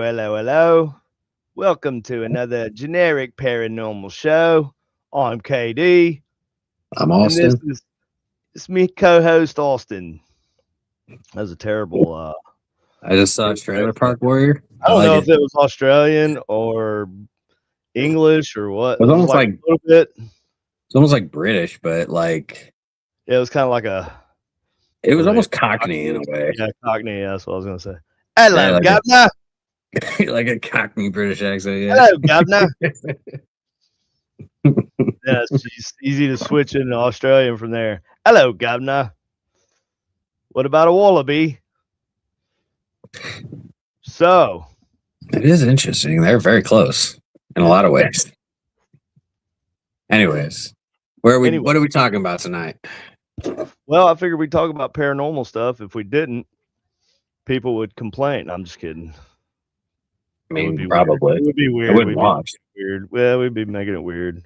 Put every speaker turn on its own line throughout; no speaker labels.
Hello. Welcome to another generic paranormal show. I'm KD,
I'm
and this
Austin.
is it's me, co-host Austin. That was a terrible.
I just saw Trailer Park Warrior.
I don't
like
know
it.
if it was Australian or English or what.
It was almost
like
like
a little bit.
it's almost like British, but like
Yeah, it was kind of like a.
it was
what are
almost
they-
Cockney in a way.
Yeah, Cockney. Yeah, that's what I was gonna say. Hello,
Yeah, like
Governor.
like a Cockney British accent. Yeah.
Hello, Governor. Yeah, it's easy to switch into Australian from there. Hello, Governor. What about a wallaby? So,
It is interesting. They're very close in a lot of ways. Anyways, what are we talking about tonight?
well, I figured we'd talk about paranormal stuff. If we didn't, people would complain. I'm just kidding.
I mean,
Weird.
probably.
It would be
I
weird.
wouldn't watch.
Weird. Well, we'd be making it weird.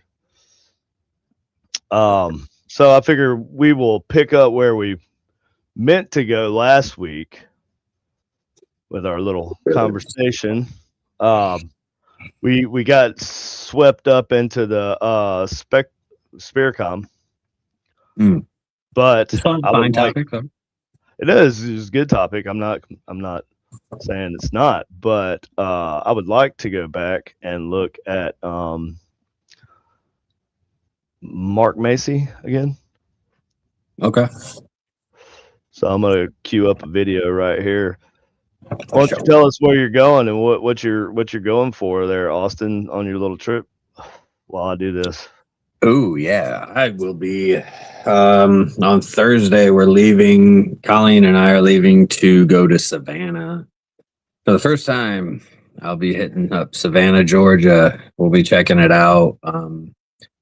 So I figure we will pick up where we meant to go last week with our little conversation. We got swept up into the Spiricom. But
It's fun,
I
fine
would like
topic though.
it's a good topic. I'm not saying it's not, but I would like to go back and look at Mark Macy again.
Okay.
So I'm gonna queue up a video right here. Why don't you tell us where you're going and what you're going for there, Austin, on your little trip while I do this?
Oh yeah, I will be on Thursday. We're leaving. Colleen and I are leaving to go to Savannah for the first time. I'll be hitting up Savannah, Georgia. We'll be checking it out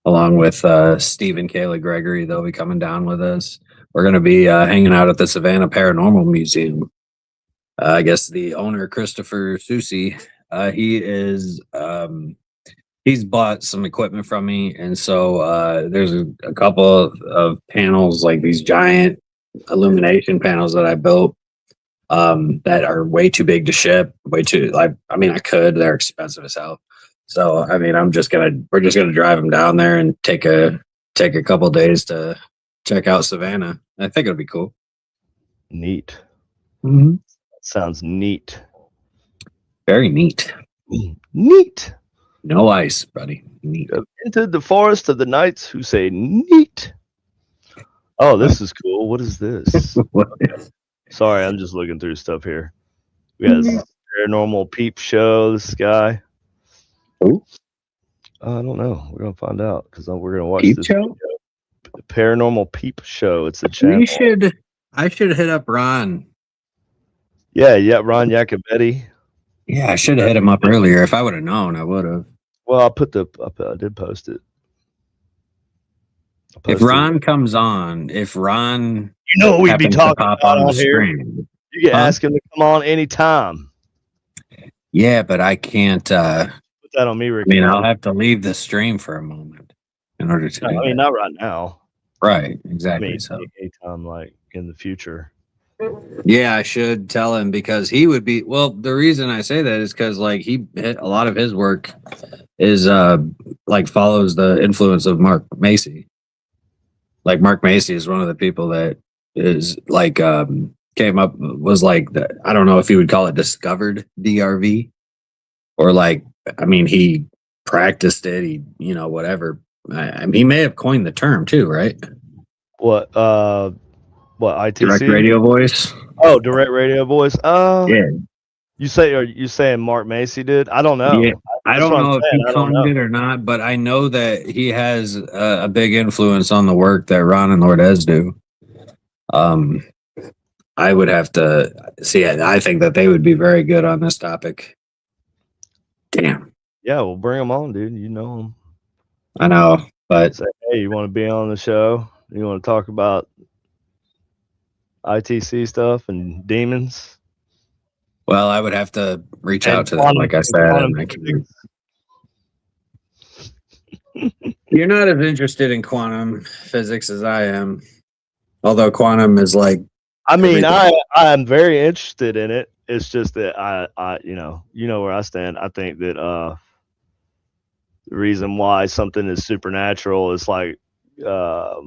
along with Steve and Kayla Gregory. They'll be coming down with us. We're going to be hanging out at the Savannah Paranormal Museum. I guess the owner, Christopher Susi, he is he's bought some equipment from me, and so there's a couple of panels, like these giant illumination panels that I built that are way too big to ship. Way too, like, I mean, I could. They're expensive as hell. So I mean, we're just gonna drive them down there and take a couple days to check out Savannah. I think it'll be cool.
Neat.
Mm-hmm.
Sounds neat.
Very neat.
Neat.
No ice, buddy. Neat.
Entered the forest of the knights who say neat. Oh, this is cool. What is this? Sorry, I'm just looking through stuff here. We got a paranormal peep show. This guy.
Who?
I don't know. We're gonna find out because we're gonna watch
Peep
this
show?
video. Paranormal Peep Show. It's a channel.
I should hit up Ron.
Yeah, Ron Yacovetti.
Yeah, I should have hit him up earlier. If I would have known, I would have.
Well, I did post it.
If Ron comes on, we'd
be talking about
on the
here.
screen.
You can ask him to come on anytime.
Yeah, but I can't.
Put that on me, Rick.
I mean, I'll have to leave the stream for a moment in order to.
I mean, not right now.
Right, exactly.
I mean,
so
anytime, like in the future.
Yeah, I should tell him because he would be. Well, the reason I say that is because like a lot of his work is like follows the influence of Mark Macy. Like Mark Macy is one of the people that is like came up was like I don't know if you would call it discovered DRV or like I mean he practiced it, he whatever. I mean, he may have coined the term too, right?
What ITC?
Direct radio voice.
Oh, direct radio voice.
Yeah.
Are you saying Mark Macy did? I don't know.
Yeah. I don't know if he
coined
coined it or not, but I know that he has a big influence on the work that Ron and Lordez do. I would have to see it. I think that they would be very good on this topic. Damn.
Yeah, we'll bring them on, dude. You know them.
I know, but
say, hey, you want to be on the show? You want to talk about ITC stuff and demons.
Well, I would have to reach
And
out to them, like I said.
quantum
And I can... You're not as interested in quantum physics as I am. Although quantum is like,
I mean,
everything.
I'm very interested in it. It's just that I you know where I stand. I think that the reason why something is supernatural is like our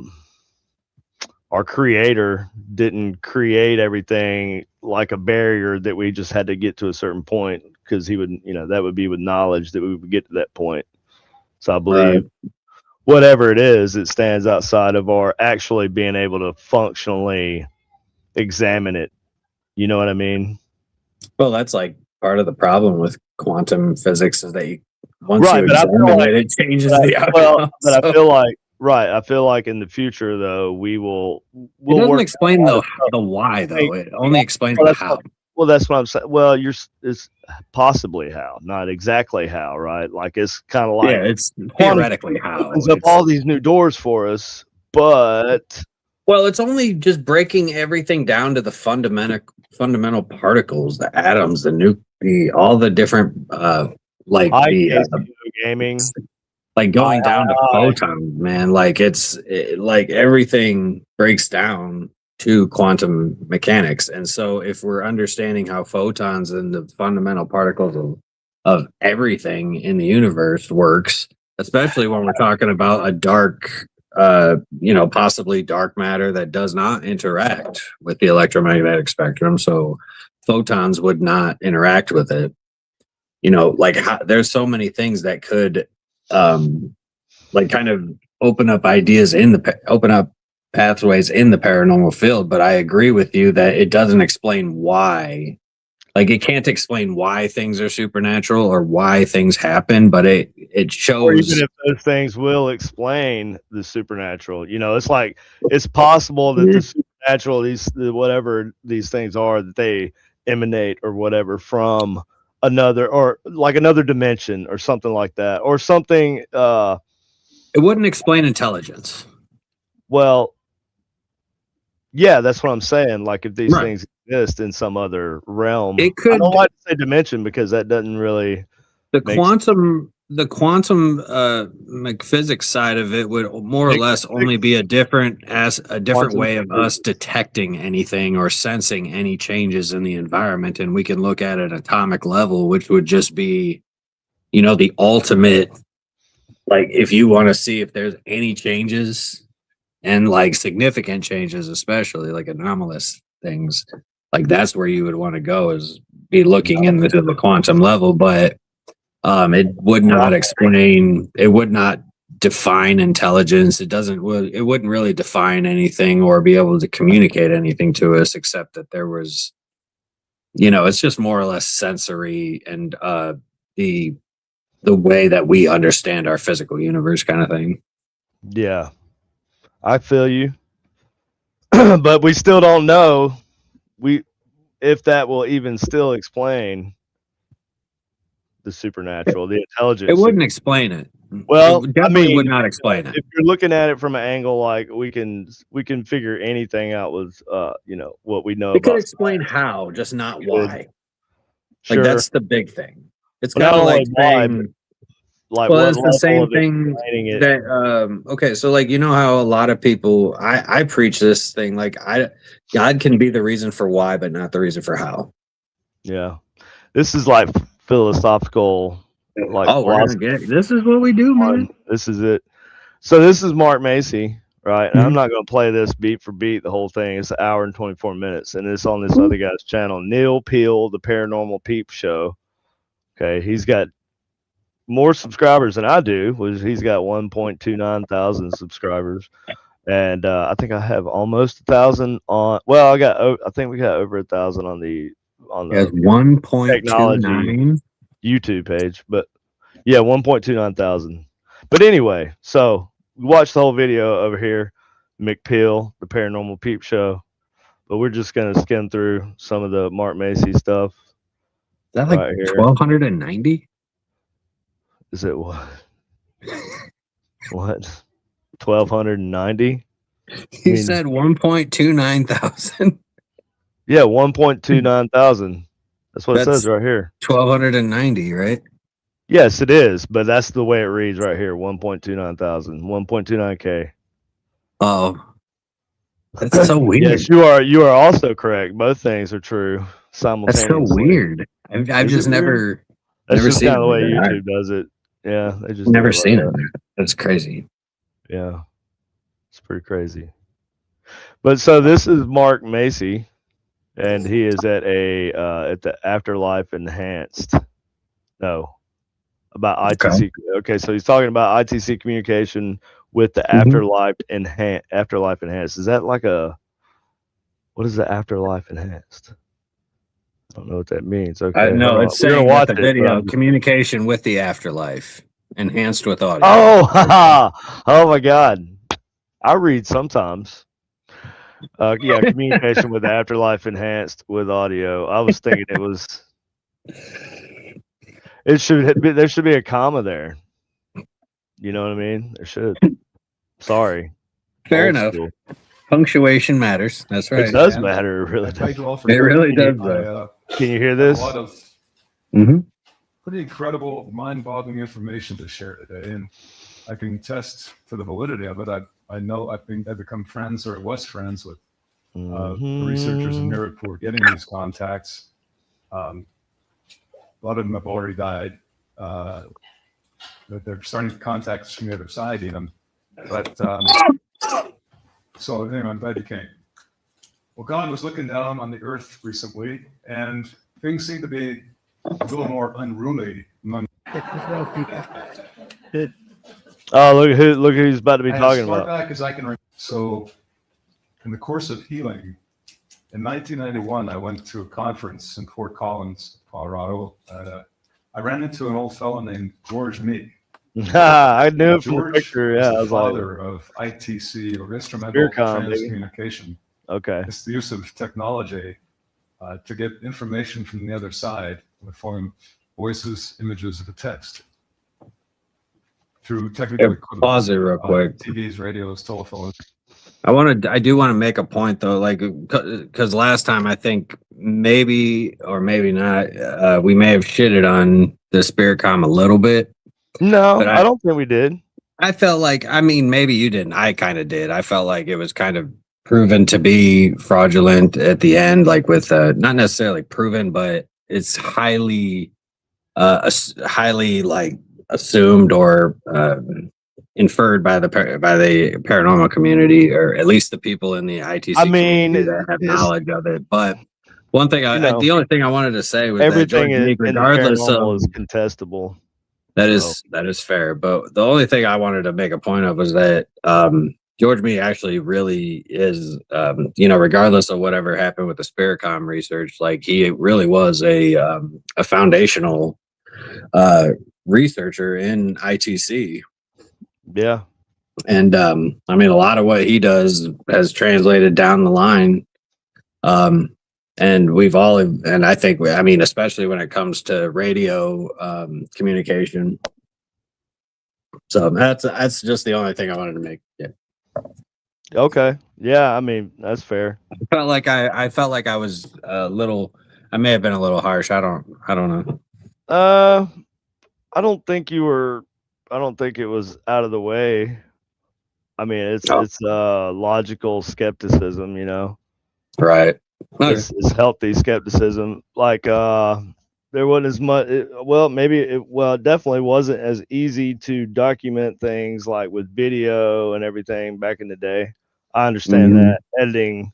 creator didn't create everything like a barrier that we just had to get to a certain point, because he would, that would be with knowledge that we would get to that point. So I believe whatever it is, it stands outside of our actually being able to functionally examine it. You know what I mean?
Well, that's like part of the problem with quantum physics is that once
Right,
you
but I feel
examine
like-
it, it changes
But
the
I,
outcome.
well, but
So
I feel like I feel like in the future though we'll
it doesn't
work
explain
out a lot
the
of
why though. It only explains
Well,
the
that's
how.
Well, that's what I'm saying. Well, it's possibly how, not exactly how, right? Like it's kind of like
Yeah, it's theoretically how.
opens up all these new doors for us, but
Well, it's only just breaking everything down to the fundamental particles, the atoms, all the different like
I
the
guess gaming.
like going down to photons, man. Like like everything breaks down to quantum mechanics. And so if we're understanding how photons and the fundamental particles of everything in the universe works, especially when we're talking about a dark possibly dark matter that does not interact with the electromagnetic spectrum, so photons would not interact with it. There's so many things that could like kind of open up pathways in the paranormal field. But I agree with you that it doesn't explain why. Like it can't explain why things are supernatural or why things happen, but it shows.
Or even if those things will explain the supernatural, it's like it's possible that the supernatural, whatever these things are, that they emanate or whatever from another dimension or something like that, or something.
It wouldn't explain intelligence.
Well, yeah, that's what I'm saying. Like if these things exist in some other realm,
it could.
I don't like to say dimension because that doesn't really.
The quantum physics side of it would more or less only be a different way of us detecting anything or sensing any changes in the environment, and we can look at an atomic level, which would just be, the ultimate. Like if you want to see if there's any changes, and like significant changes, especially like anomalous things, like that's where you would want to go, is be looking into the quantum level, but. It would not explain. It would not define intelligence. It wouldn't really define anything or be able to communicate anything to us, except that there was, it's just more or less sensory and the way that we understand our physical universe, kind of thing.
Yeah, I feel you, but we still don't know if that will even still explain the supernatural, the intelligence.
It wouldn't explain it.
Well,
it definitely would not explain it.
If you're looking at it from an angle like we can figure anything out with what we know.
It could explain how, just not why.
Sure.
Like that's the big thing. It's
Well,
kind of like
saying,
well, it's the same thing that okay, so like how a lot of people I preach this thing, like God can be the reason for why, but not the reason for how.
Yeah, this is like philosophical. Like,
this is what we do, man.
This is it. So this is Mark Macy, right? And I'm not going to play this beat for beat the whole thing. It's an hour and 24 minutes, and it's on this other guy's channel, Neil Peel, the Paranormal Peep Show. Okay, he's got more subscribers than I do. He's got 1.29 thousand subscribers, and I think I have almost 1,000 on. Well, I think we got over 1,000 on the
1.29
YouTube page, but yeah, 1.29 thousand. But anyway, so we watched the whole video over here, McPeel, the Paranormal Peep Show, but we're just gonna skim through some of the Mark Macy stuff.
Is that like 1,290?
Is it what? What? 1,290?
He said 1.29 thousand.
Yeah, 1.29 thousand. That's what it
That's
says right here.
1,290, right?
Yes, it is, but that's the way it reads right here. 1.29 thousand. 1.29K.
Oh, that's so weird.
Yes, you are also correct. Both things are true
That's
simultaneously.
so weird. I've
Is
just
it weird?
never
That's
never
just
seen
kind of the way
it.
YouTube does it. Yeah, they just
Never
do it
seen
like
it.
that.
That's crazy.
Yeah, it's pretty crazy. But so this is Mark Macy, and he is at the Afterlife Enhanced. No, about ITC. Okay, so he's talking about ITC communication with the Afterlife Enhanced. Is that like what is the Afterlife Enhanced? I don't know what that means. Okay,
No,
hold on.
it's
We're gonna
saying
watch
that the
it. But
video communication with the afterlife enhanced with audio.
oh my God! I read sometimes. Yeah, communication with the Afterlife Enhanced with audio. I was thinking it was. It should be. There should be a comma there. You know what I mean? There should. Sorry.
Fair
Old
enough.
school.
Punctuation matters. That's right.
It does matter. It really
Thank
does.
you all for
It really does.
Can you hear
a
this?
lot of
Mm-hmm.
pretty incredible, mind-boggling information to share today, and I can attest to the validity of it. I know I've become friends or was friends with the researchers in Europe who are getting these contacts. A lot of them have already died. But they're starting to contact us from the other side even. But so anyway, I'm glad you came. Well, God was looking down on the earth recently, and things seem to be a little more unruly among.
Oh, look who's about to be
As
talking
far
about.
back as I can remember. So, in the course of healing, in 1991, I went to a conference in Fort Collins, Colorado. I ran into an old fellow named George Mee.
I knew it from the
George
picture.
was
Yeah, I
the
was like,
father of ITC, or instrumental
Spearcom, baby.
transcommunication.
okay.
It's the use of technology to get information from the other side in the form of voices, images, of a text through technical equipment.
Pause it real quick.
TVs, radios, telephones.
I do want to make a point though, like, because last time I think maybe or maybe not, we may have shitted on the Spiritcom a little bit.
No,
But
I don't think we did.
I felt like, I mean, maybe you didn't. I kind of did. I felt like it was kind of proven to be fraudulent at the end, like with not necessarily proven, but it's highly like assumed or inferred by the paranormal community, or at least the people in the ITC
I mean,
community that have knowledge of it. But one thing, the only thing I wanted to say was
everything
that
in
regardless
paranormal
of
is contestable.
that is fair. But the only thing I wanted to make a point of was that George Mee actually really is, regardless of whatever happened with the Spiritcom research, like he really was a foundational researcher in ITC.
Yeah.
And I mean, a lot of what he does has translated down the line. And we've all, and I think, I mean, especially when it comes to radio communication. So that's just the only thing I wanted to make. Yeah.
Okay. Yeah. I mean, that's fair.
I felt like I was a little. I may have been a little harsh. I don't know.
I don't think you were. I don't think it was out of the way. I mean, it's logical skepticism, you know.
Right. Okay.
It's healthy skepticism. Like there wasn't as much. It definitely wasn't as easy to document things like with video and everything back in the day. I understand that editing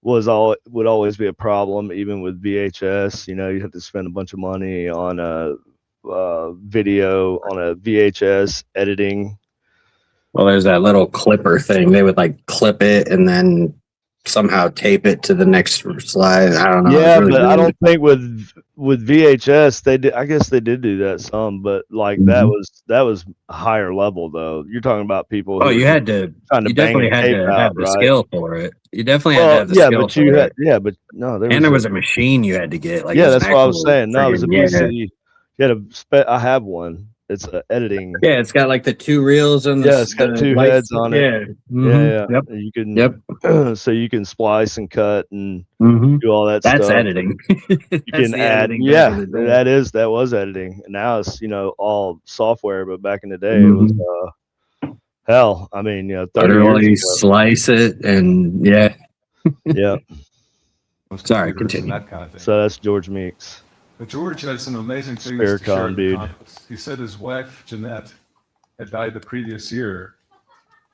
would always be a problem, even with VHS. You know, you have to spend a bunch of money on a video on a VHS editing.
Well, there's that little clipper thing. They would like clip it and then somehow tape it to the next slide. I don't know.
Yeah, really but weird. I don't think with VHS they did. I guess they did do that some, but like that was a higher level though. You're talking about people.
Oh, you had to. You definitely had to have the skill for it. You definitely had to have the skill.
But you had. Yeah, but no,
there was a machine you had to get. Like,
yeah, that's what I was saying. No, it was a PC. You had I have one. It's editing.
Yeah, it's got like the 2 reels and
Yeah, it's got 2 heads on it.
Yeah.
Yeah.
Yep.
And you can.
Yep.
So you can splice and cut and
Mm-hmm.
do all that
That's
stuff.
editing.
You can add. Yeah, that was editing. Now it's all software, but back in the day it was hell. I mean, 30
literally
years ago.
slice it and yeah.
Yeah.
Sorry,
Computers
continue.
and that kind of thing.
So that's George Meeks.
But George had some amazing things to share
Spiricon
with
dude.
Congress. He said his wife, Jeanette, had died the previous year.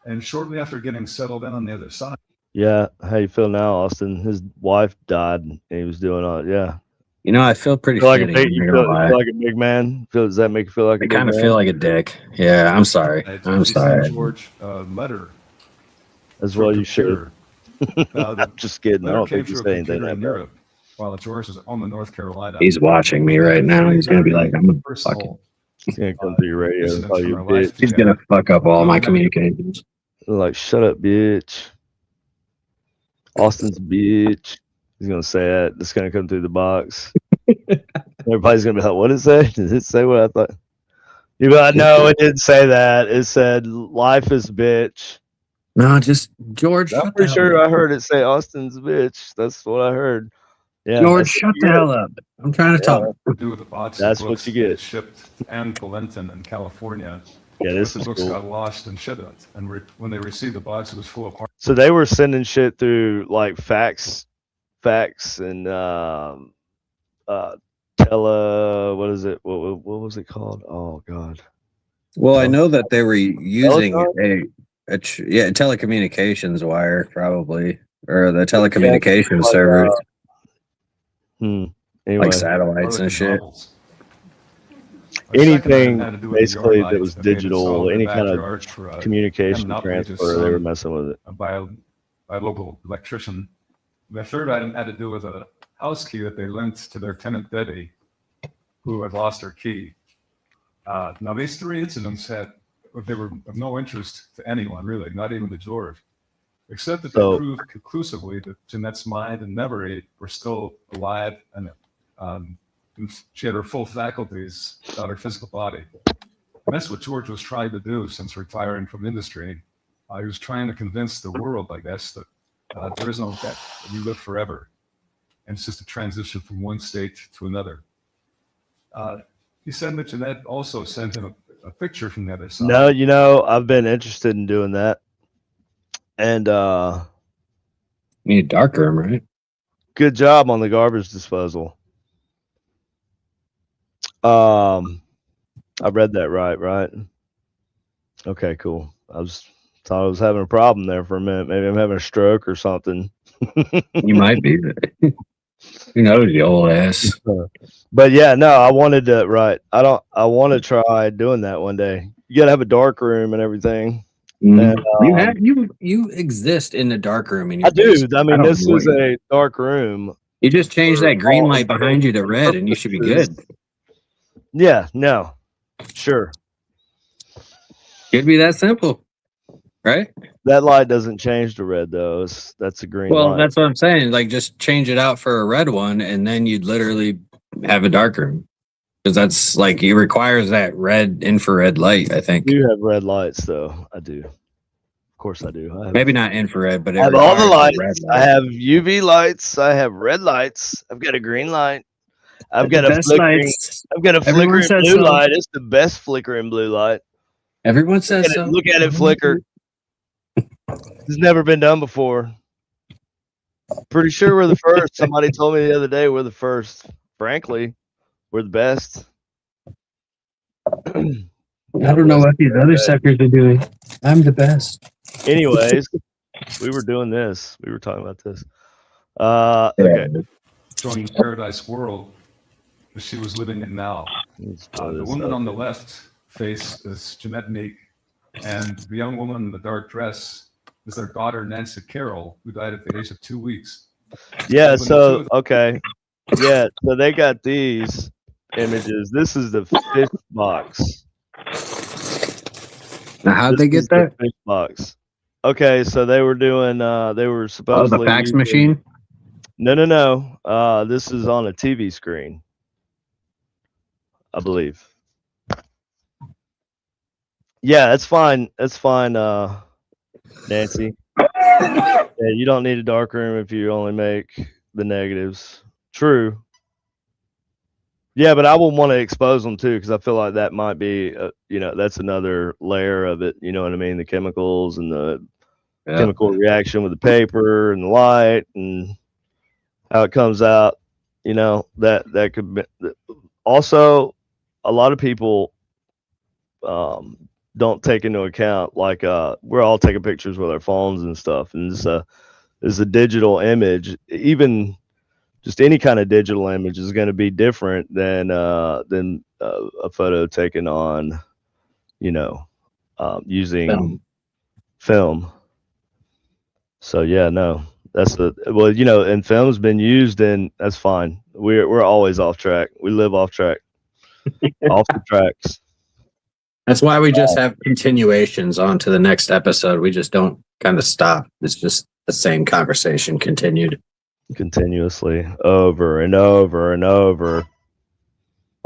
And shortly after getting settled in on the other side,
Yeah, how you feel now, Austin? His wife died, and he was doing all. Yeah,
I feel pretty
feel like
shitty.
a big,
I'm
you
not
feel,
gonna lie.
you feel like a big man. Does that make you feel like
I
a big
kind of
man?
feel like a dick. Yeah, I'm sorry. I'm
she
sorry.
sent George a letter.
As
through a
well, you should.
computer. The
I'm just kidding. I
letter
don't
came
think you
through a
say anything
computer
like
in
that.
Europe while George was home in North Carolina.
He's watching me right now. He's gonna be like, I'm gonna
personal
He's gonna come through your radio and
incidents
call
from
you a
our life
bitch.
He's
together.
gonna fuck up all my communications.
Like, shut up, bitch. Austin's a bitch. He's gonna say that. It's gonna come through the box. Everybody's gonna be like, "What did it say? Did it say what I thought?" You go, "No, it didn't say that. It said life is bitch."
No, just George.
I'm
shut
pretty
the
sure
hell
I
up.
heard it say Austin's a bitch. That's what I heard. Yeah,
George,
that's
shut
what
the
you
hell up. I'm trying to talk.
To do with the box
That's
of
what
books
you get.
that shipped Anne Valentin in California.
get. Yeah, this
The
is
books
cool.
got lost and shipped, and when they received the box, it was full of hard.
So they were sending shit through like fax, and what is it? What was it called? Oh God.
Well, I know that they were using
Telecom?
a telecommunications wire, probably, or the telecommunications
like,
servers,
Anyway,
like satellites and
Arlequin
shit.
novels. A second
anything
item had to do with the
basically
yard
that
lights
was
that made it
digital,
solid
any kind of
backyard for a
communication
outrageous
transfer, they were
son
messing with it.
by a local electrician. The third item had to do with a house key that they lent to their tenant Debbie, who had lost her key. Now these 3 incidents they were of no interest to anyone really, not even to George, except that they proved conclusively that Jeanette's mind and memory were still alive, and she had her full faculties about her physical body. And that's what George was trying to do since retiring from industry. He was trying to convince the world, I guess, that there is no death, that you live forever. And it's just a transition from one state to another. He said that Jeanette also sent him a picture from the other side.
No, I've been interested in doing that. And
You need a dark room, right?
good job on the garbage disposal. I read that right? Okay, cool. Thought I was having a problem there for a minute. Maybe I'm having a stroke or something.
You might be. Who knows, you old ass.
But yeah, no, I wanted to. Right, I want to try doing that one day. You gotta have a dark room and everything. And,
you exist in the dark room. In your
I do.
basement.
I mean,
don't
this
know
is
what
a dark room.
You just change that green
all
light behind you to red, and you should be good.
Yeah, no, sure.
It'd be that simple, right?
That light doesn't change to red though. That's a green
Well,
light.
that's what I'm saying. Like, just change it out for a red one, and then you'd literally have a dark room. Because that's like, it requires that red infrared light, I think.
I do have red lights though. I do. Of course I do.
Maybe not infrared, but it
I have all the
requires a
lights.
red
I
light.
have UV lights. I have red lights. I've got a green light. I've got
The
a
best
flickering.
lights.
I've got a
Everyone
flickering
says
blue
so.
light. It's the best flickering blue light.
Everyone says so.
Look at it flicker. It's never been done before. Pretty sure we're the first. Somebody told me the other day we're the first. Frankly, we're the best.
I don't know what these other suckers are doing. I'm the best.
Anyways, we were doing this. We were talking about this. Okay.
Showing the paradise world that she was living in now. The woman on the left face is Jeanette Meek, and the young woman in the dark dress is their daughter, Nancy Carroll, who died at the age of 2 weeks.
Yeah, so, okay. Yeah, so they got these images. This is the 5th box.
Now, how'd they get that?
5th box. Okay, so they were doing, they were supposedly.
Oh, the fax machine?
No. This is on a TV screen, I believe. Yeah, that's fine. That's fine, Nancy. Yeah, you don't need a dark room if you only make the negatives. True. Yeah, but I will want to expose them too because I feel like that might be, that's another layer of it. You know what I mean? The chemicals and the
Yeah.
chemical reaction with the paper and the light and how it comes out. That could be. Also, a lot of people don't take into account like we're all taking pictures with our phones and stuff, and it's a digital image. Even just any kind of digital image is going to be different than a photo taken on, using film. So yeah, no, and film's been used, and that's fine. We're always off track. We live off track, off the tracks.
That's why we just have continuations on to the next episode. We just don't kind of stop. It's just the same conversation continued.
Continuously over and over and over.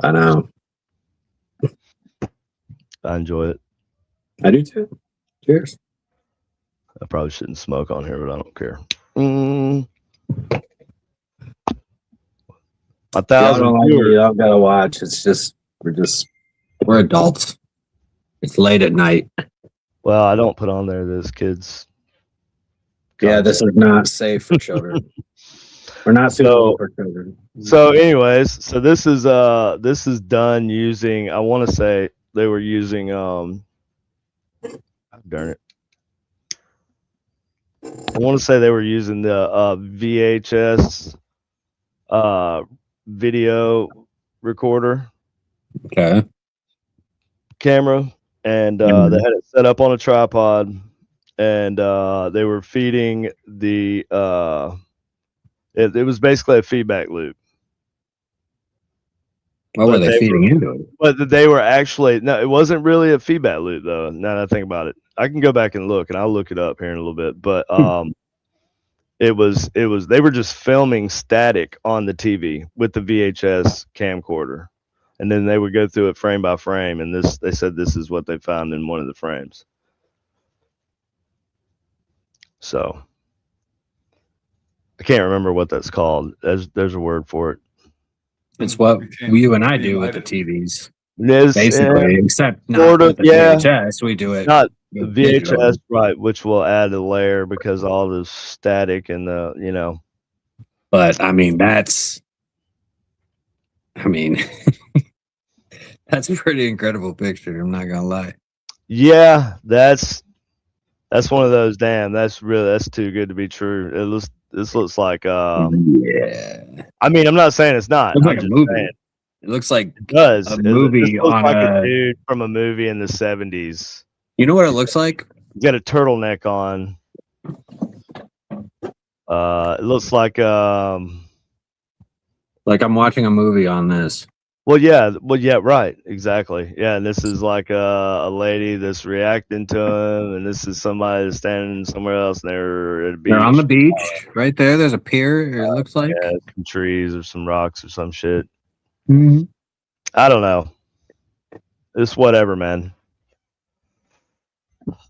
I know.
I enjoy it.
I do too. Cheers.
I probably shouldn't smoke on here, but I don't care.
Y'all gotta watch. It's just we're adults. It's late at night.
Well, I don't put on there this kids.
Yeah, this is not safe for children. We're not suitable for children.
So, anyways, this is done using. I want to say they were using. Darn it! I want to say they were using the VHS video recorder.
Okay.
Camera, and they had it set up on a tripod, and they were feeding the. It was basically a feedback loop.
What were they feeding into it?
But they were actually it wasn't really a feedback loop though. Now that I think about it, I can go back and look, and I'll look it up here in a little bit. But it was they were just filming static on the TV with the VHS camcorder, and then they would go through it frame by frame. And they said this is what they found in one of the frames. So I can't remember what that's called. There's a word for it.
It's what you and I do with the TVs.
Basically,
except not with the VHS. We do it.
Not the VHS, right, which will add a layer because all the static and the.
But I mean, that's a pretty incredible picture. I'm not gonna lie.
Yeah, that's one of those. Damn, that's too good to be true. This looks like
yeah.
I mean, I'm not saying it's not.
It looks like a movie. It looks like
a
movie on
a dude from a movie in the 70s.
You know what it looks like?
He's got a turtleneck on. It looks like
I'm watching a movie on this.
Well, yeah, right, exactly. Yeah, and this is like a lady that's reacting to him, and this is somebody that's standing somewhere else, and they're at a beach.
They're on the beach, right there. There's a pier. It looks like
some trees or some rocks or some shit.
Mm-hmm.
I don't know. It's whatever, man.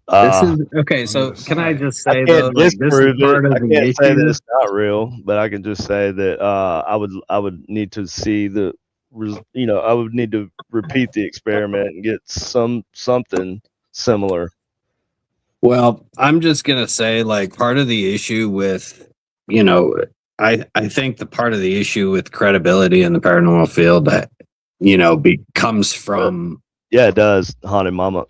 This is okay. So, can I just say though,
this is part of I can't say that it's not real, but I can just say that I would need to see the. I would need to repeat the experiment and get something similar.
Well, I'm just gonna say, like, part of the issue with, I think the part of the issue with credibility in the paranormal field that, comes from.
Yeah, it does. Haunted Mama.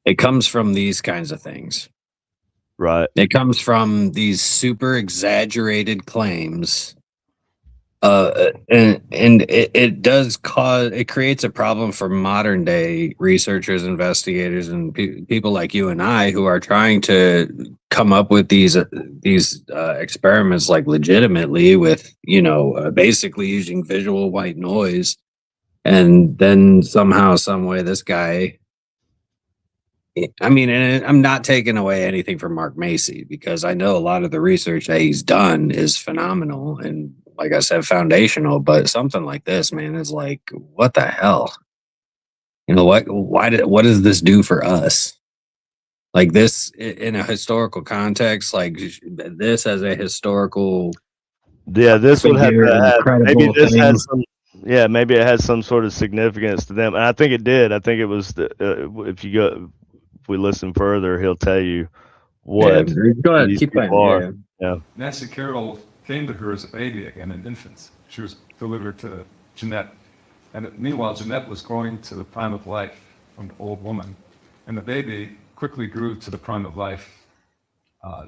It comes from these kinds of things.
Right.
It comes from these super exaggerated claims. And it creates a problem for modern day researchers, investigators, and people like you and I who are trying to come up with these experiments like legitimately with basically using visual white noise, and then somehow, some way, this guy. I mean, and I'm not taking away anything from Mark Macy because I know a lot of the research that he's done is phenomenal and, like I said, foundational, but something like this, man, is like, what the hell? You know what? What does this do for us? Like this in a historical context, like this as a historical.
Yeah, this would have
figure
to
and
have, maybe
credible
this
thing.
has some. Yeah, maybe it has some sort of significance to them, and I think it did. I think it was if we listen further, he'll tell you what
Go ahead,
these
keep
people
playing.
are.
Yeah.
Nancy Carroll came to her as a baby again, an infant. She was delivered to Jeanette. And meanwhile, Jeanette was growing to the prime of life from an old woman. And the baby quickly grew to the prime of life.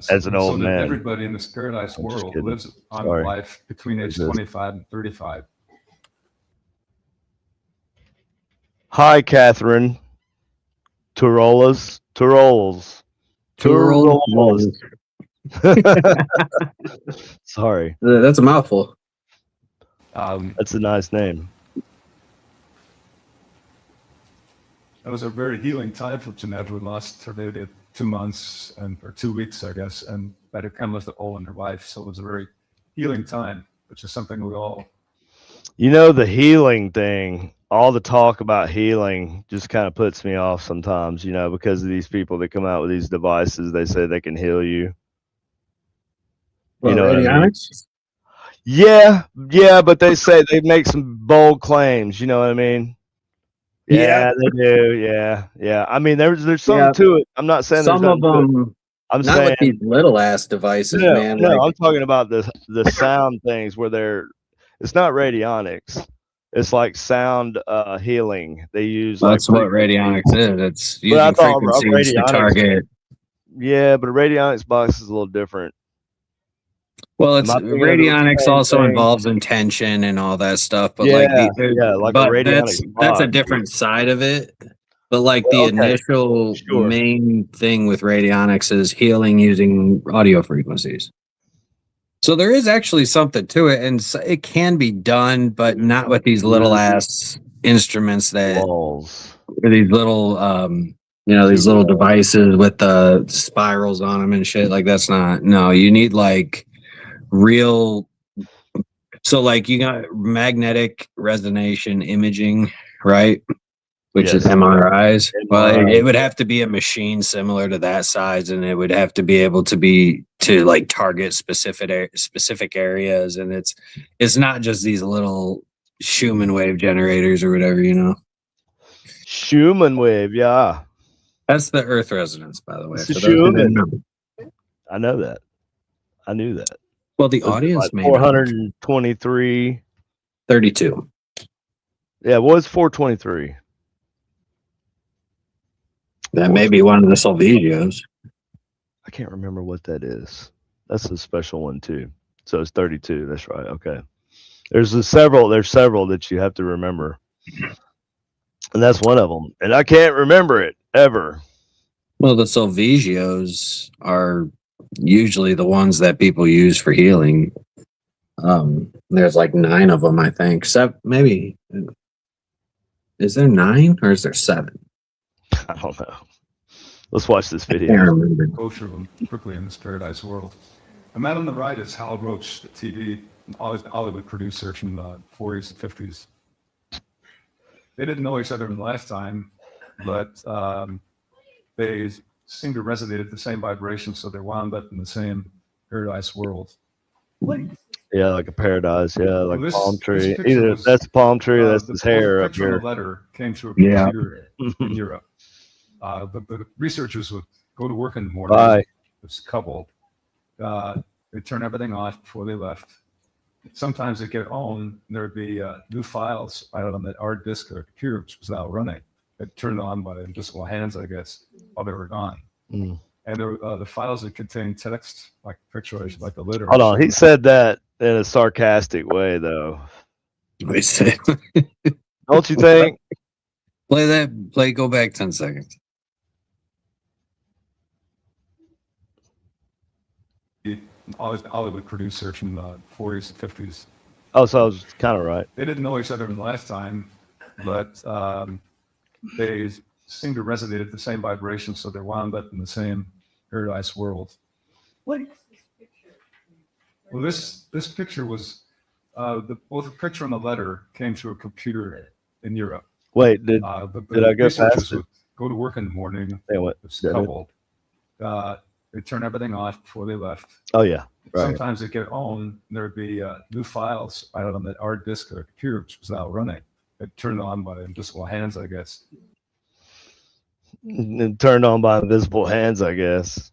As an old
so that
man.
everybody in this paradise
I'm just
world
kidding.
lives at the prime
Sorry.
of life between age
What is this?
25 and 35.
Hi, Catherine. Turolas. Sorry,
That's a mouthful.
that's a nice name.
It was a very healing time for Jeanette, who lost her baby at 2 months or 2 weeks, I guess, and had to come with the hole in her life. So it was a very healing time, which is something we all.
You know, the healing thing, all the talk about healing just kind of puts me off sometimes, you know, because of these people that come out with these devices. They say they can heal you. You know what I mean?
Radionics?
Yeah, but they say they make some bold claims. You know what I mean? Yeah, they do. Yeah. I mean, there's something to it. I'm not saying
Some
there's
of
nothing to it.
them,
I'm
not
saying
with these little ass devices,
no,
man.
no.
Like,
I'm talking about the sound things where it's not radionics. It's like sound healing. They use
that's
like
what radionics is. It's
But I
using
thought a
frequencies to
radionics-
target.
Yeah, but a radionics box is a little different.
Well, it's
Am I thinking of the
radionics
same
also
thing?
involves intention and all that stuff. But
Yeah,
like
like a
but
radionics
that's a
box.
different side of it. But like the
Well, okay,
initial
sure.
main thing with radionics is healing using audio frequencies. So there is actually something to it, and it can be done, but not with these little ass instruments that
Walls.
or these little these little devices with the spirals on them and shit. Like that's not, no, you need like real. So like you got magnetic resonance imaging, right? Which is
Yes.
MRIs. Well,
MRI.
it would have to be a machine similar to that size, and it would have to be able to like target specific areas. And it's not just these little Schumann wave generators or whatever, you know.
Schumann wave, yeah.
That's the Earth resonance, by the way.
It's the
for those who didn't
Schumann.
know.
I know that. I knew that.
Well, the
Was it
audience
like
may not.
423.
32.
Yeah, it was 423.
That may be one of the Solvigios.
I can't remember what that is. That's a special one too. So it's 32. That's right. Okay. There's several that you have to remember. And that's one of them. And I can't remember it ever.
Well, the Solvigios are usually the ones that people use for healing. There's like 9 of them, I think. Maybe. Is there 9 or is there 7?
I don't know. Let's watch this
I can't
video.
remember.
Go through them quickly in this paradise world. The man on the right is Hal Roach, the TV Hollywood producer from the 40s and 50s. They didn't know each other in a lifetime, but they seemed to resonate at the same vibration, so they wound up in the same paradise world.
Yeah, like a paradise. Yeah, like
Well, this-
palm
this
tree.
picture
Either
was,
that's a palm tree, or that's
the
his hair up
picture on
here.
the letter came through a
Yeah.
computer in Europe. The researchers would go to work in the morning.
Bye.
This couple, they'd turn everything off before they left. Sometimes they'd get home, and there'd be new files out on the hard disk or a computer, which was now running. They'd turn it on by invisible hands, I guess, while they were gone.
Mm.
And the files that contained text, like pictures, like the litter.
Hold on. He said that in a sarcastic way, though.
They say,
Don't you think?
go back 10 seconds.
Hollywood producer from the 40s and 50s.
Oh, so I was kind of right.
They didn't know each other in a lifetime, but they seemed to resonate at the same vibration, so they wound up in the same paradise world.
What is this picture?
Well, this picture was both the picture and the letter came through a computer in Europe.
Wait, did
The
did I go
researchers
past it?
would go to work in the morning.
They went.
This
did it?
couple, they turn everything off before they left.
Oh yeah, right.
Sometimes they get home, and there'd be new files out on the hard disk or the computer, which was now running. It turned on by invisible hands, I guess.
And turned on by invisible hands, I guess.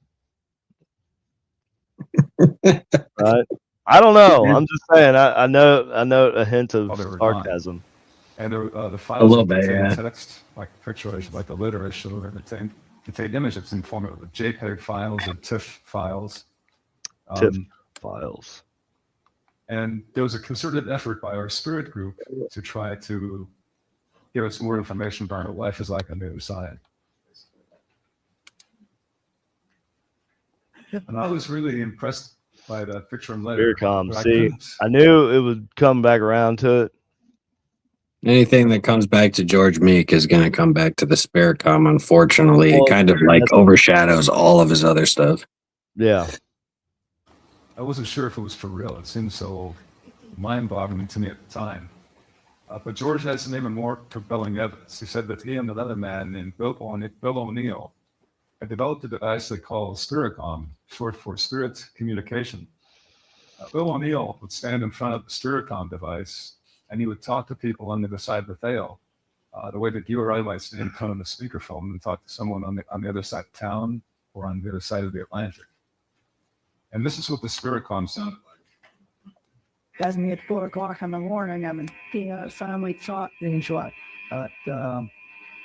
Right? I don't know. I'm just saying. I know a hint of
Oh, they were gone.
sarcasm.
And the files
little
would
bit,
contain
yeah.
text, like pictures, like the literature, contained images in form of JPEG files and TIFF files.
TIFF files.
And there was a concerted effort by our spirit group to try to give us more information about what life is like on the other side. And I was really impressed by that picture and letter.
Spiritcom.
but I
See,
couldn't-
I knew it would come back around to it.
Anything that comes back to George Meek is going to come back to the Spiritcom. Unfortunately,
Well,
it kind of like overshadows all of his other stuff.
Yeah.
I wasn't sure if it was for real. It seemed so mind-boggling to me at the time. But George has some even more compelling evidence. He said that he and another man named Bill O'Neill had developed a device they call Spiritcom, short for Spirit Communication. Bill O'Neill would stand in front of the Spiritcom device, and he would talk to people on the other side of the veil, the way that you or I might stand in front of the speakerphone and talk to someone on the other side of town or on the other side of the Atlantic. And this is what the Spiritcom sounded like.
That's me at 4 o'clock in the morning. I'm in the family talk things like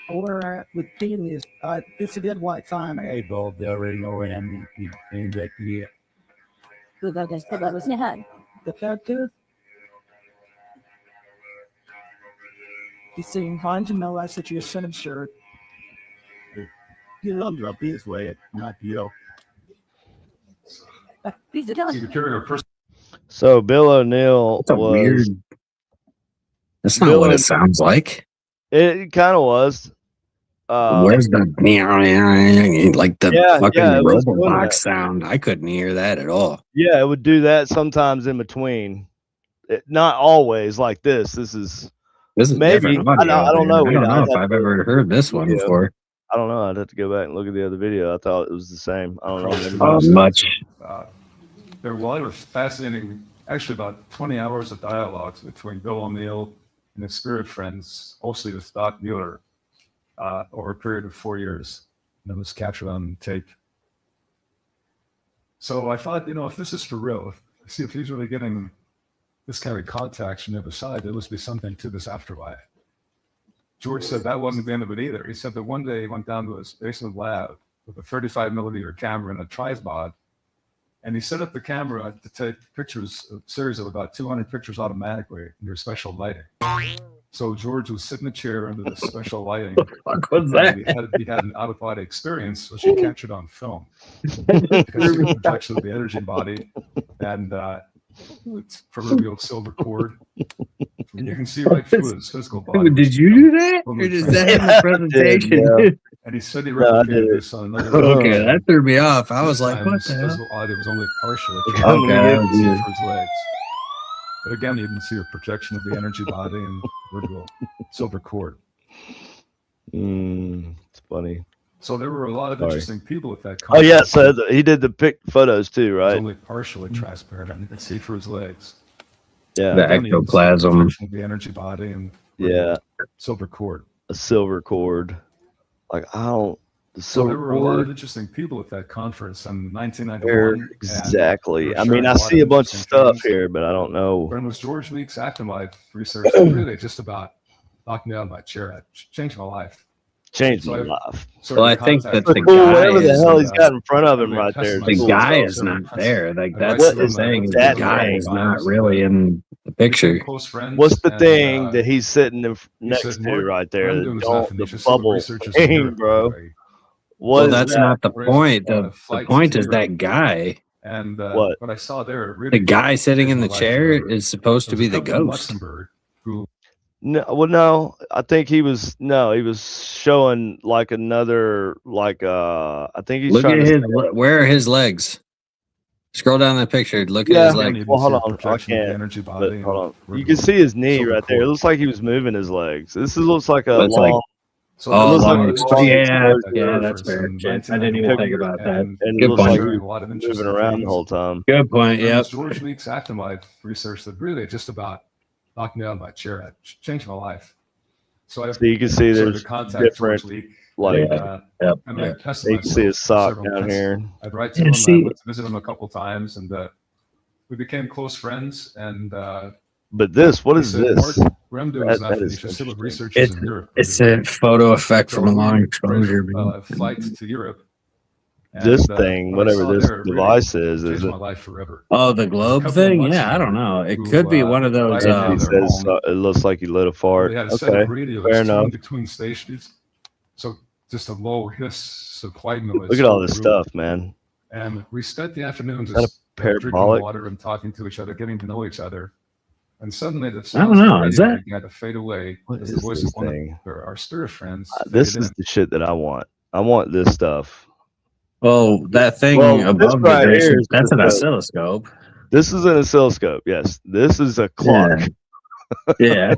where I would do this. This is what time I evolved already know and things like yeah.
That was your head.
The fact is, he's saying, "Hans, you know, I said you're son of shirt. You love your this way, not you."
These are
You could carry a person.
So Bill O'Neill
That's a
was.
weird. That's not
Bill
what
and-
it sounds like.
It kind of was.
Where's the like the
Yeah,
fucking
yeah, it was doing
Robobox
that.
sound? I couldn't hear that at all.
Yeah, it would do that sometimes in between. Not always like this. This is.
This is
Maybe.
different audio,
I don't
dude.
know.
I don't
I'd
know
have
if I've
to-
ever heard this one
Yeah.
before.
I don't know. I'd have to go back and look at the other video. I thought it was the same. I don't know. Maybe
Much.
Well, it was fascinating. Actually, about 20 hours of dialogues between Bill O'Neill and his spirit friends, mostly with Doc Mueller, over a period of 4 years. And it was captured on tape. So I thought, if this is for real, if he's really getting this kind of contacts from the other side, there must be something to this afterlife. George said that wasn't the end of it either. He said that one day he went down to his basement lab with a 35mm camera and a tripod, and he set up the camera to take pictures, a series of about 200 pictures automatically under special lighting. So George was sitting in a chair under the special lighting.
Fuck was
And
that?
he had an out-of-body experience, which he captured on film. Because he protection of the energy body and it's proverbial silver cord. And you can see right through his physical body.
Did you do that? Or is that in the presentation?
yeah.
And he said he
No, I
replicated
did.
this on another
Okay, that threw me off. I was like,
and
what
his
the hell?
physical body was only partially
Okay,
covered
dude.
for his legs. But again, you can see a projection of the energy body and proverbial silver cord.
It's funny.
So there were a lot of
Sorry.
interesting people at that
Oh yeah,
conference.
so he did the pic photos too,
It was
right?
only partially transparent, and you can see through his legs.
Yeah,
The
Again, you can see
ectoplasm.
projection of the energy body and
yeah,
silver cord.
a silver cord. Like I don't. The
So
silver
there were a lot of
cord.
interesting people at that conference in
Where
1991. and
exactly?
we're
I mean,
sharing
I
a lot
see a
of
bunch of
interesting
stuff
things.
here, but I don't know.
When it was George Meek's Actimize research, that really just about knocked me out of my chair. It changed my life.
Changed
So
my
I've
life.
Sort
Well,
of
I think
contact
that
But
the
with
cool,
guy
whatever the
is,
hell he's got in front of him right there. is
The
cool.
guy is not there. Like that's
What
the
is
thing. Is the
that
guy
thing?
is not really in the picture.
Close friends.
What's the
and,
thing that he's sitting next
said,
to
"Mark,
right there?
I'm
The,
doing
don't,
nothing. You
the
should see what
bubble
researchers are
thing,
doing."
bro.
Well,
What is
that's
that?
not the
Raised
point.
on a
The
flight
point
to
is
Europe.
that guy,
And
What?
what I saw there, really
the guy sitting in the
changed my life
chair,
forever.
is supposed to
There was
be
a
the
couple in
ghost.
Luxembourg who
No, well, no. I think he was he was showing like another I think he's
Look
trying
at
to.
his. Where are his legs? Scroll down that picture. Look at
Yeah.
his
You don't
leg.
even
Well, hold
see a
on. I
projection of the
can't.
energy
But
body.
hold on.
We're
You can
going
see his knee
silver
right there. It
core.
looks like he was moving his legs. This looks like a
Looks like-
long.
So
Oh,
looks
long
like
it's
a
just
long
yeah,
exposure
yeah,
for
that's fair.
some
Shit, I didn't even think
1991
about that.
and
And it
Good
looks
point.
like he
sharing
was
a lot of
moving
interesting
around the
things.
whole time.
Good point.
There
Yep.
was George Meek's actinide research that really just about knocked me out of my chair. It changed my life. So I
So you can see
started
there's
to contact
different,
George Leek.
like,
Yeah. Yep.
I made
Yep.
tests of
you can see his
myself for
sock
several
down
months.
here.
I'd write to
And
him.
see-
I went to visit him a couple times, and we became close friends. And
But this, what
he
is
said,
this?
"Mark, what I'm doing is
That
nothing.
is
You should sit with
interesting.
researchers in Europe."
It's a photo effect
So
from a
we
long
arranged
exposure. Man.
a flight to Europe.
This
And,
thing,
what I
whatever
saw
this
there really
device is
changed
it?
my life forever.
Oh, the globe
couple of
thing?
months
Yeah, I
ago
don't know. It
who,
could be one of those.
I
And he
their
says
home.
it looks like he lit a fart.
They had a set
Okay,
of radios
fair
tuned
enough.
between stations, so just a low hiss of white noise.
Look at all
filled
this
the room.
stuff, man.
And we spent the afternoon
that a
just drinking
parabolic?
water and talking to each other, getting to know each other. And suddenly the
I don't
sounds of the
know, is
radio
that-
began to fade away
What
as
is
the voice
this
of one
thing?
of our spirit friends
This
faded
is
in.
the shit that I want. I want this stuff.
Oh, that thing
Well, this
above the
right here
dish,
is
that's an
the-
oscilloscope.
This is an oscilloscope. Yes, this is a clock.
Yeah.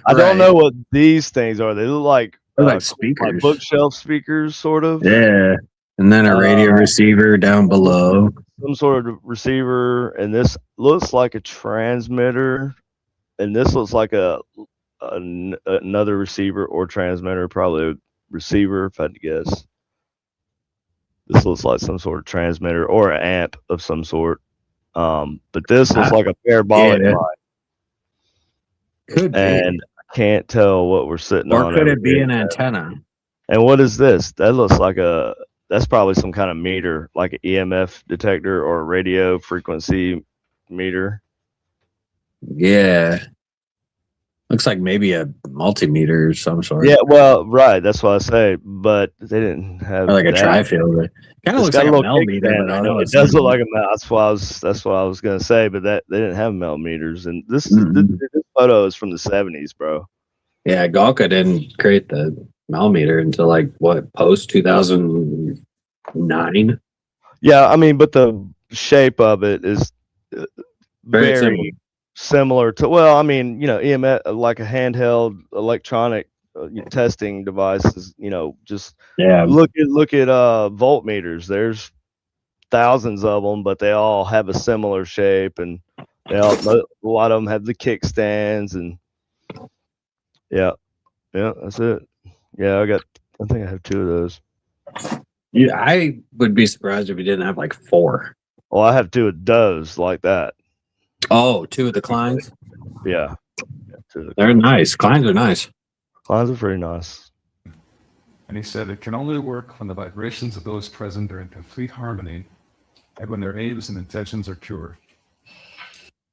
I don't know what these things are. They look like
They're like
like
speakers.
bookshelf speakers, sort of.
Yeah. And then a radio receiver down below.
Some sort of receiver, and this looks like a transmitter, and this looks like another receiver or transmitter, probably a receiver if I had to guess. This looks like some sort of transmitter or an amp of some sort. But this looks like a parabolic
Yeah.
mic,
Could be.
and I can't tell what we're sitting
Or
on.
could
over
it be
here.
an antenna?
And what is this? That looks like that's probably some kind of meter, like an EMF detector or a radio frequency meter.
Yeah. Looks like maybe a multimeter of some sort.
Yeah, well, right. That's what I say. But they didn't have
Or like a
that.
tri-field. Kind of
It's
looks
got
like a
little
millimeter,
kickstand
but I
on
know
it.
it's
It does
not.
look like a mel. That's what I was gonna say. But they didn't have millimeters. And this
Mm-mm.
this photo is from the 70s, bro.
Yeah, Galka didn't create the millimeter until like what, post 2009?
Yeah, I mean, but the shape of it is
Very
very similar to. Well, I mean, EMF, like a handheld electronic testing devices. Just
Yeah.
look at voltmeters. There's thousands of them, but they all have a similar shape, and a lot of them have the kickstands, and yeah, that's it. Yeah, I think I have 2 of those.
Yeah, I would be surprised if you didn't have like 4.
Well, I have 2 of those like that.
Oh, 2 of the Kleins?
Yeah, 2 of the
They're nice. Kleins are nice.
Kleins are pretty nice.
And he said it can only work when the vibrations of those present are in complete harmony and when their aims and intentions are pure.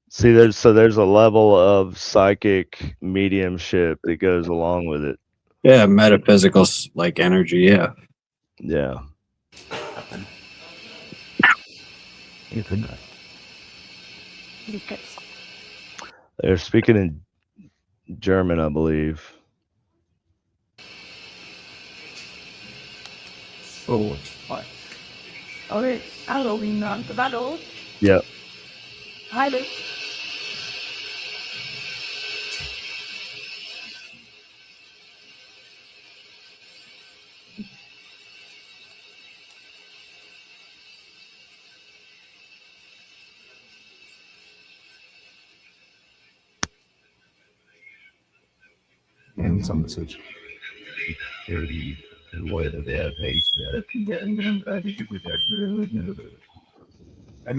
See, there's a level of psychic mediumship that goes along with it.
Yeah, metaphysical like energy. Yeah.
Yeah. They're speaking in German, I believe.
Oh,
Okay, hallo, Wiener. Hallo.
Yep.
Hallo.
and some message. And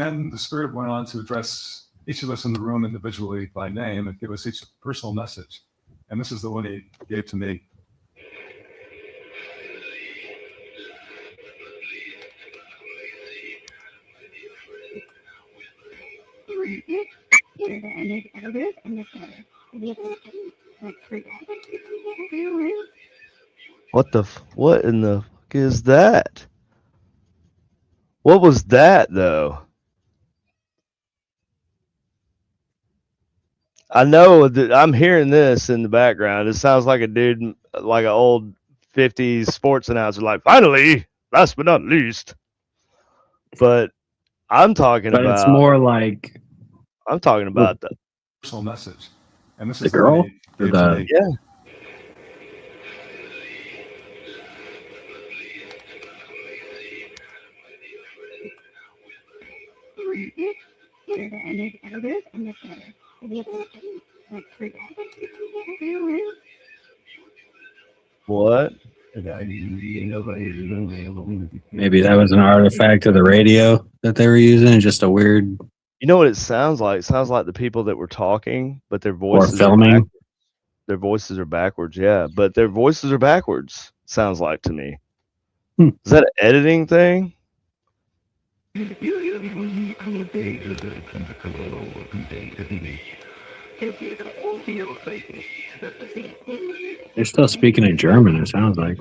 then the spirit went on to address each of us in the room individually by name and give us each a personal message. And this is the one he gave to me.
What in the fuck is that? What was that though? I know that I'm hearing this in the background. It sounds like a dude, like an old 50s sports announcer, like, finally, last but not least. But I'm talking
But
about.
it's more like
I'm talking about the.
Personal message. And this
the
is
girl
lady,
or
age
the
8.
Yeah. What?
maybe that was an artifact of the radio that they were using, just a weird
You know what it sounds like? It sounds like the people that were talking, but their
or
voices are
filming.
back, their voices are backwards. Yeah, but their voices are backwards. Sounds like to me.
Hmm.
Is that an editing thing?
They're still speaking in German, it sounds like.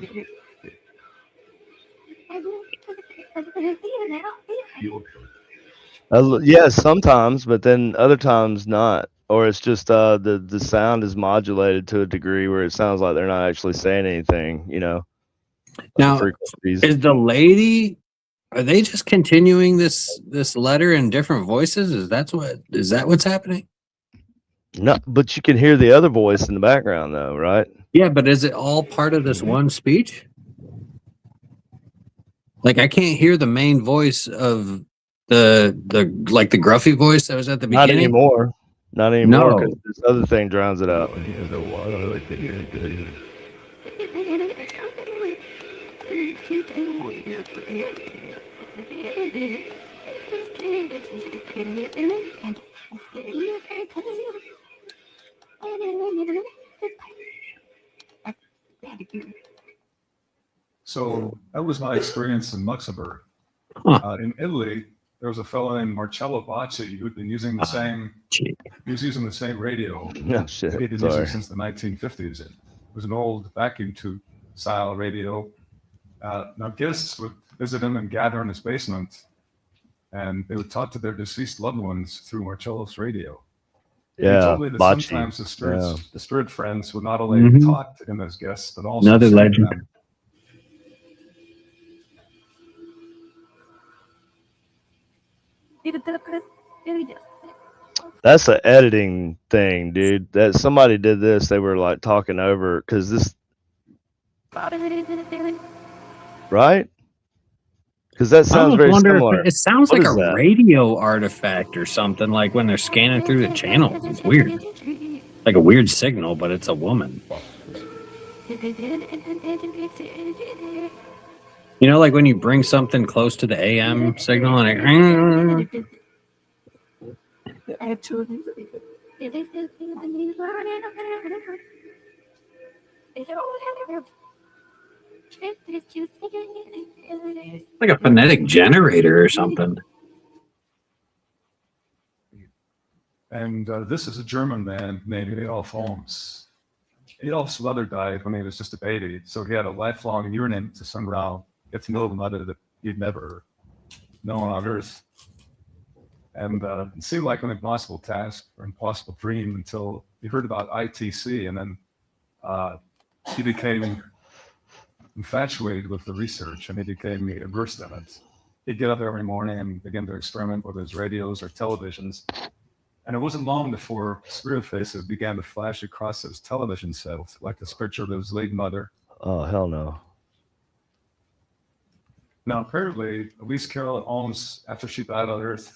Yeah, sometimes, but then other times not. Or it's just the sound is modulated to a degree where it sounds like they're not actually saying anything. You know,
Now,
frequencies.
is the lady, are they just continuing this letter in different voices? Is that what's happening?
No, but you can hear the other voice in the background, though, right?
Yeah, but is it all part of this one speech? Like I can't hear the main voice of the like the gruffy voice that was at the
Not
beginning.
anymore. Not anymore,
No.
because this other thing drowns it out.
So that was my experience in Luxembourg.
Huh.
In Italy, there was a fellow named Marcello Bacci who'd been using the same.
Gee.
He was using the same radio
No shit.
that he'd been using
Sorry.
since the 1950s. It was an old vacuum tube style radio. Now guests would visit him and gather in his basement, and they would talk to their deceased loved ones through Marcello's radio. And he
Yeah,
told me that
Bacci.
sometimes
Yeah.
the spirit friends would not only
Mhm.
talk to him as guests, but also
Another
sing to
legend.
them.
That's an editing thing, dude. That somebody did this. They were like talking over because this, right? Because that
I
sounds
almost
very
wonder
similar.
if it sounds
What
like
is
a
that?
radio artifact or something, like when they're scanning through the channels. It's weird. Like a weird signal, but it's a woman. You know, like when you bring something close to the AM signal and it, like a phonetic generator or something.
And this is a German man named Adolf Holmes. Adolf's mother died when he was just a baby, so he had a lifelong yearning to somehow get to know the mother that he'd never known on Earth. And it seemed like an impossible task or impossible dream until he heard about ITC, and then he became infatuated with the research, and he became immersed in it. He'd get up every morning and begin to experiment with his radios or televisions. And it wasn't long before spirit faces began to flash across his television set, like this picture of his late mother.
Oh hell no.
Now, apparently, Elise Carroll Holmes, after she died on Earth,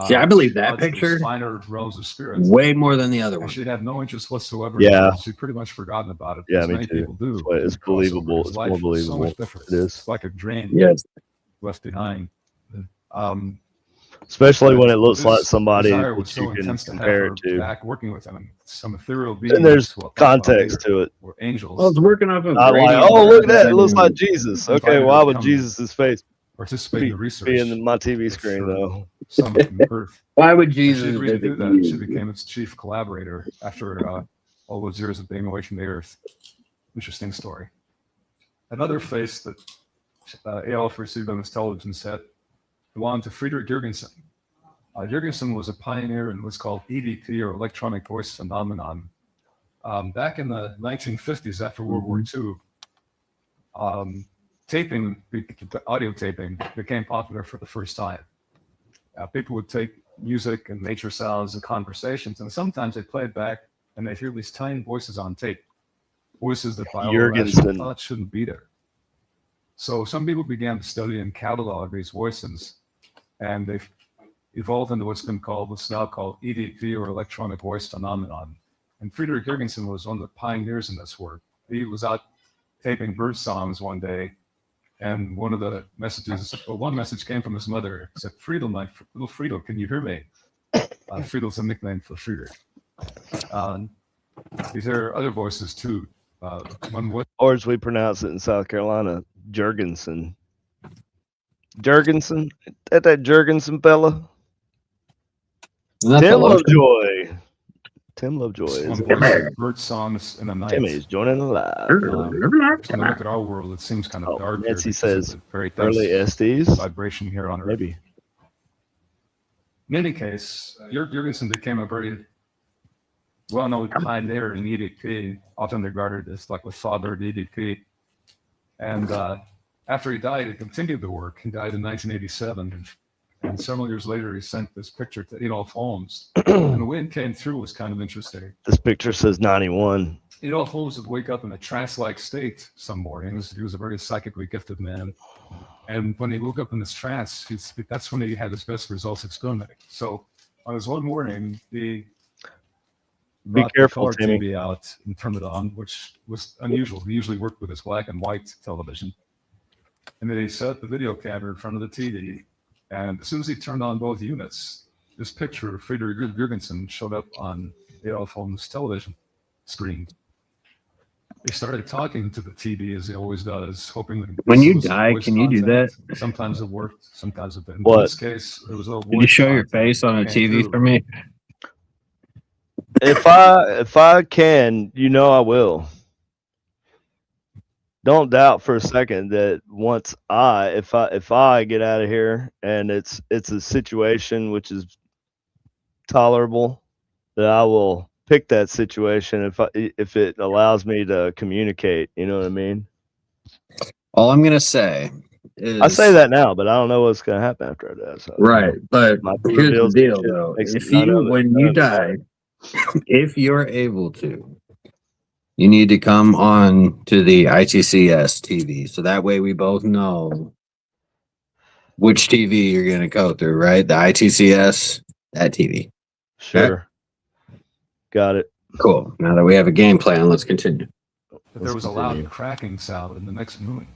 Yeah, I believe that
lodged these
picture
finer realms of spirits.
way more than the other
And
one.
she had no interest whatsoever.
Yeah.
In it. She'd pretty much forgotten about it.
Yeah,
as
me
many
too.
people do.
That's why it's
Crossover.
believable.
His
It's
life
more
was so
believable.
much different.
It is.
It's like a drain
Yes.
left behind.
Especially when it looks
His
like somebody
desire was
that
so
you can
intense to have
compare
her
it to.
back working with him. Some ethereal beings.
And there's
who I'll talk about
context
later,
to it.
were angels.
Well, it's working off of
Not like,
radio.
oh look at that, it looks like Jesus.
Invited
Okay,
her
why
to
would
come
Jesus' face
participate in the research.
be in my TV
with
screen
her
though?
son from Earth.
Why would
And she
Jesus
agreed to do
visit
that. She
you?
became its chief collaborator after all those years of being away from the Earth. Interesting story. Another face that Adolf received on his television set belonged to Friedrich Jurgensen. Jurgensen was a pioneer in what's called EVP, or electronic voice phenomenon. Back in the 1950s, after World War II, audio taping became popular for the first time. people would take music and nature sounds and conversations, and sometimes they play it back, and they hear these tiny voices on tape, voices that by all
Jurgensen.
thought shouldn't be there. So some people began to study and catalog these voices, and they've evolved into what's now called EVP, or electronic voice phenomenon. And Friedrich Jurgensen was one of the pioneers in this work. He was out taping bird songs one day, and one message came from his mother. It said, "Friedel, my little Friedel, can you hear me?" Friedel's a nickname for Friedrich. These are other voices too.
Or as we pronounce it in South Carolina, Jurgensen. Jurgensen? That Jurgensen fella? Tim Lovejoy. Tim Lovejoy is
bird songs in the night.
Timmy's joining the live.
When I look at our world, it seems kind of dark.
Nancy says
very
early SDs.
vibration here on Earth.
Maybe.
In any case, Jurgensen became a very well-known pioneer in EVP, often regarded as like the father of EVP. And after he died, he continued the work. He died in 1987. And several years later, he sent this picture to Adolf Holmes. And the way it came through was kind of interesting.
This picture says 91.
Adolf Holmes would wake up in a trance-like state some mornings. He was a very psychically gifted man. And when he woke up in this trance, that's when he had his best results experimenting. So on his one morning, he brought the color TV out and turned it on, which was unusual. He usually worked with his black and white television. And then he set the video camera in front of the TV. And as soon as he turned on both units, this picture of Friedrich Jurgensen showed up on Adolf Holmes' television screen. He started talking to the TV as he always does, hoping that
when you die, can you do that?
Sometimes it worked, sometimes it didn't.
What?
In this case, it was a
Can you show your face on a TV for me?
If I can, I will. Don't doubt for a second that once if I get out of here and it's a situation which is tolerable, that I will pick that situation if it allows me to communicate. You know what I mean?
All I'm gonna say is
I say that now, but I don't know what's gonna happen after I die. So.
right. But
My
here's the
reveals
deal,
shit
though:
makes
if
none
you,
of it
when you
sense.
die, if you're able to, you need to come on to the ITCS TV, so that way we both know which TV you're gonna go through. Right, the ITCS, that TV.
Sure. Got it.
Cool. Now that we have a game plan, let's continue.
But there was a loud cracking sound in the next room.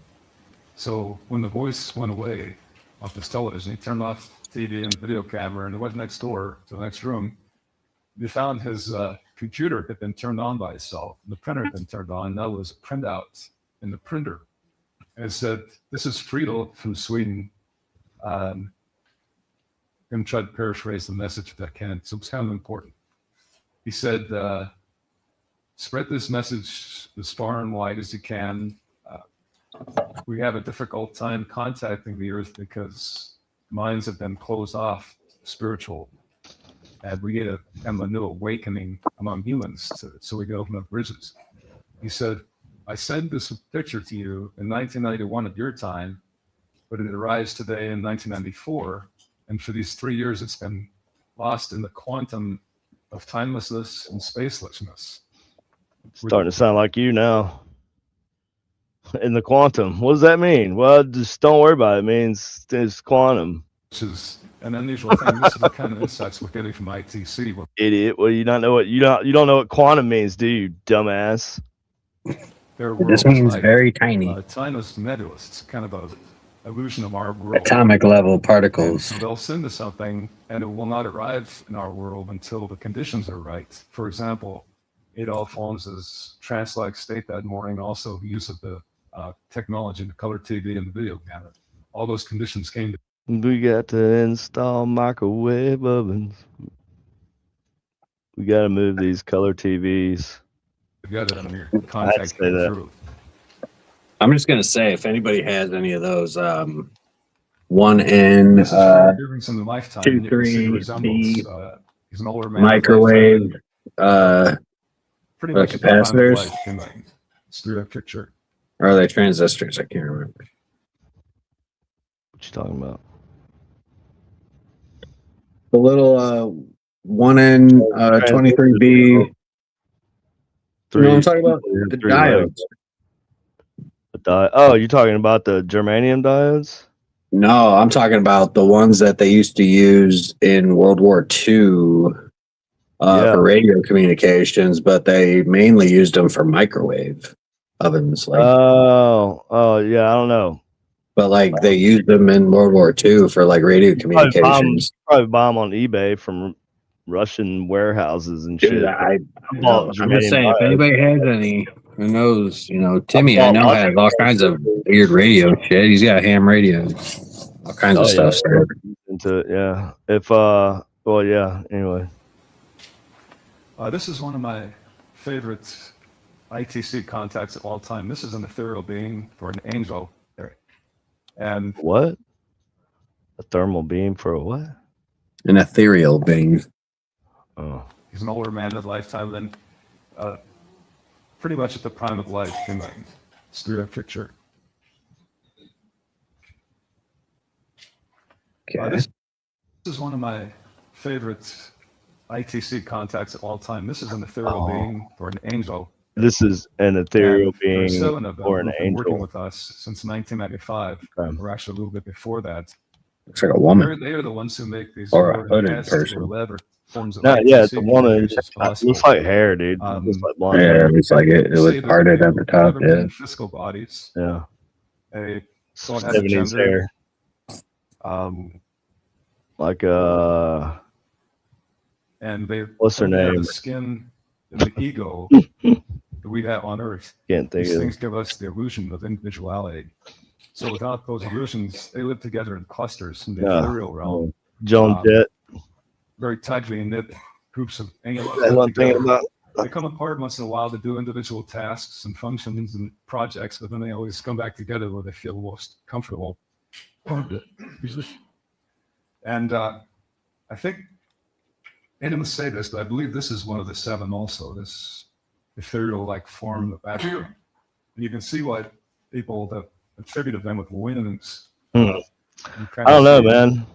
So when the voice went away off this television, he turned off TV and video camera and went next door to the next room. They found his computer had been turned on by itself. The printer had been turned on. That was a printout in the printer. And it said, "This is Friedel from Sweden." I'm going to try to paraphrase the message if I can. So it's kind of important. He said, "Spread this message as far and wide as you can. We have a difficult time contacting the earth because minds have been closed off, spiritual. And we get a new awakening among humans, so we can open up bridges." He said, "I sent this picture to you in 1991 at your time, but it arrives today in 1994. And for these 3 years, it's been lost in the quantum of timelessness and spacelessness."
Starting to sound like you now. In the quantum. What does that mean? Well, just don't worry about it. It means it's quantum.
Which is an unusual thing. This is the kind of insights we're getting from ITC.
Idiot. Well, you don't know what quantum means, do you, dumbass?
This means very tiny.
Time is nebulous. It's kind of an illusion of our world.
Atomic level
And
particles.
so they'll send us something, and it will not arrive in our world until the conditions are right. For example, Adolf Holmes's trance-like state that morning, also use of the technology, the color TV and the video camera. All those conditions came to.
We got to install microwave ovens. We got to move these color TVs.
Together on your contact
say that.
through.
I'm just gonna say, if anybody has any of those, 1N
This is from Jurgensen in lifetime.
2,
and you can see he
3,
resembles,
B,
he's an older man.
microwave,
pretty much the
capacitors.
time of life in that through that picture.
or are they transistors? I can't remember.
What you talking about?
The little 1N23B. You know what I'm talking about? The
three
diodes.
Oh, you're talking about the germanium diodes?
No, I'm talking about the ones that they used to use in World War II for radio communications, but they mainly used them for microwave ovens. Like,
oh, yeah, I don't know.
but like they used them in World War II for like radio communications.
Probably buy them on eBay from Russian warehouses and
Dude,
shit.
I'm just
germanium
saying, if
diodes.
anybody has any, who knows? You know, Timmy, I know, has all kinds of weird radio shit. He's got ham radios, all kinds of stuff. So.
Into it, yeah. If well, yeah. Anyway,
This is one of my favorite ITC contacts of all time. This is an ethereal being for an angel. And
what? A thermal beam for a what?
An ethereal being.
Oh,
he's an older man of lifetime than pretty much at the prime of life in the spirit picture.
Okay.
This is one of my favorite ITC contacts of all time. This is an ethereal being for an angel.
This is an ethereal being
seven of them
or an
who've been working
angel.
with us since 1995, or actually a little bit before that.
Looks like a woman.
They are the ones who make these
Or a
more
hooded
advanced
person.
or elaborate forms of
No, yeah, it's a
ITC
woman.
communication
It
possible.
looks like hair, dude. Looks like blonde
Yeah,
hair.
it looks like it was parted at the top.
Never been
Yeah.
in physical bodies.
Yeah.
They don't have a
70s
gender.
hair. Like
And they
What's her
only have
name?
the skin and the ego that we have on Earth.
can't think
These
of.
things give us the illusion of individuality. So without those illusions, they live together in clusters in the
Yeah.
ethereal realm,
Joan Jett.
very tightly knit groups of angels.
That's
live
one thing
together.
about.
They come apart once in a while to do individual tasks and functions and projects, but then they always come back together where they feel most comfortable. And I think, I didn't say this, but I believe this is one of the seven also, this ethereal-like form of attribute. And you can see why people that attributed them with wings.
I don't know, man.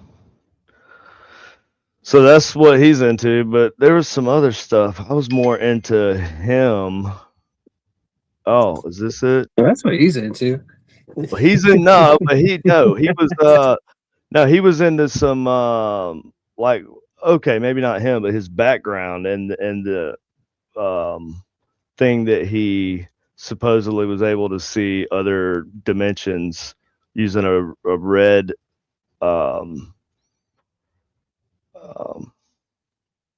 So that's what he's into, but there was some other stuff. I was more into him. Oh, is this it?
Well, that's what he's into.
Well, he's in but he was into some like, okay, maybe not him, but his background and the thing that he supposedly was able to see other dimensions using a red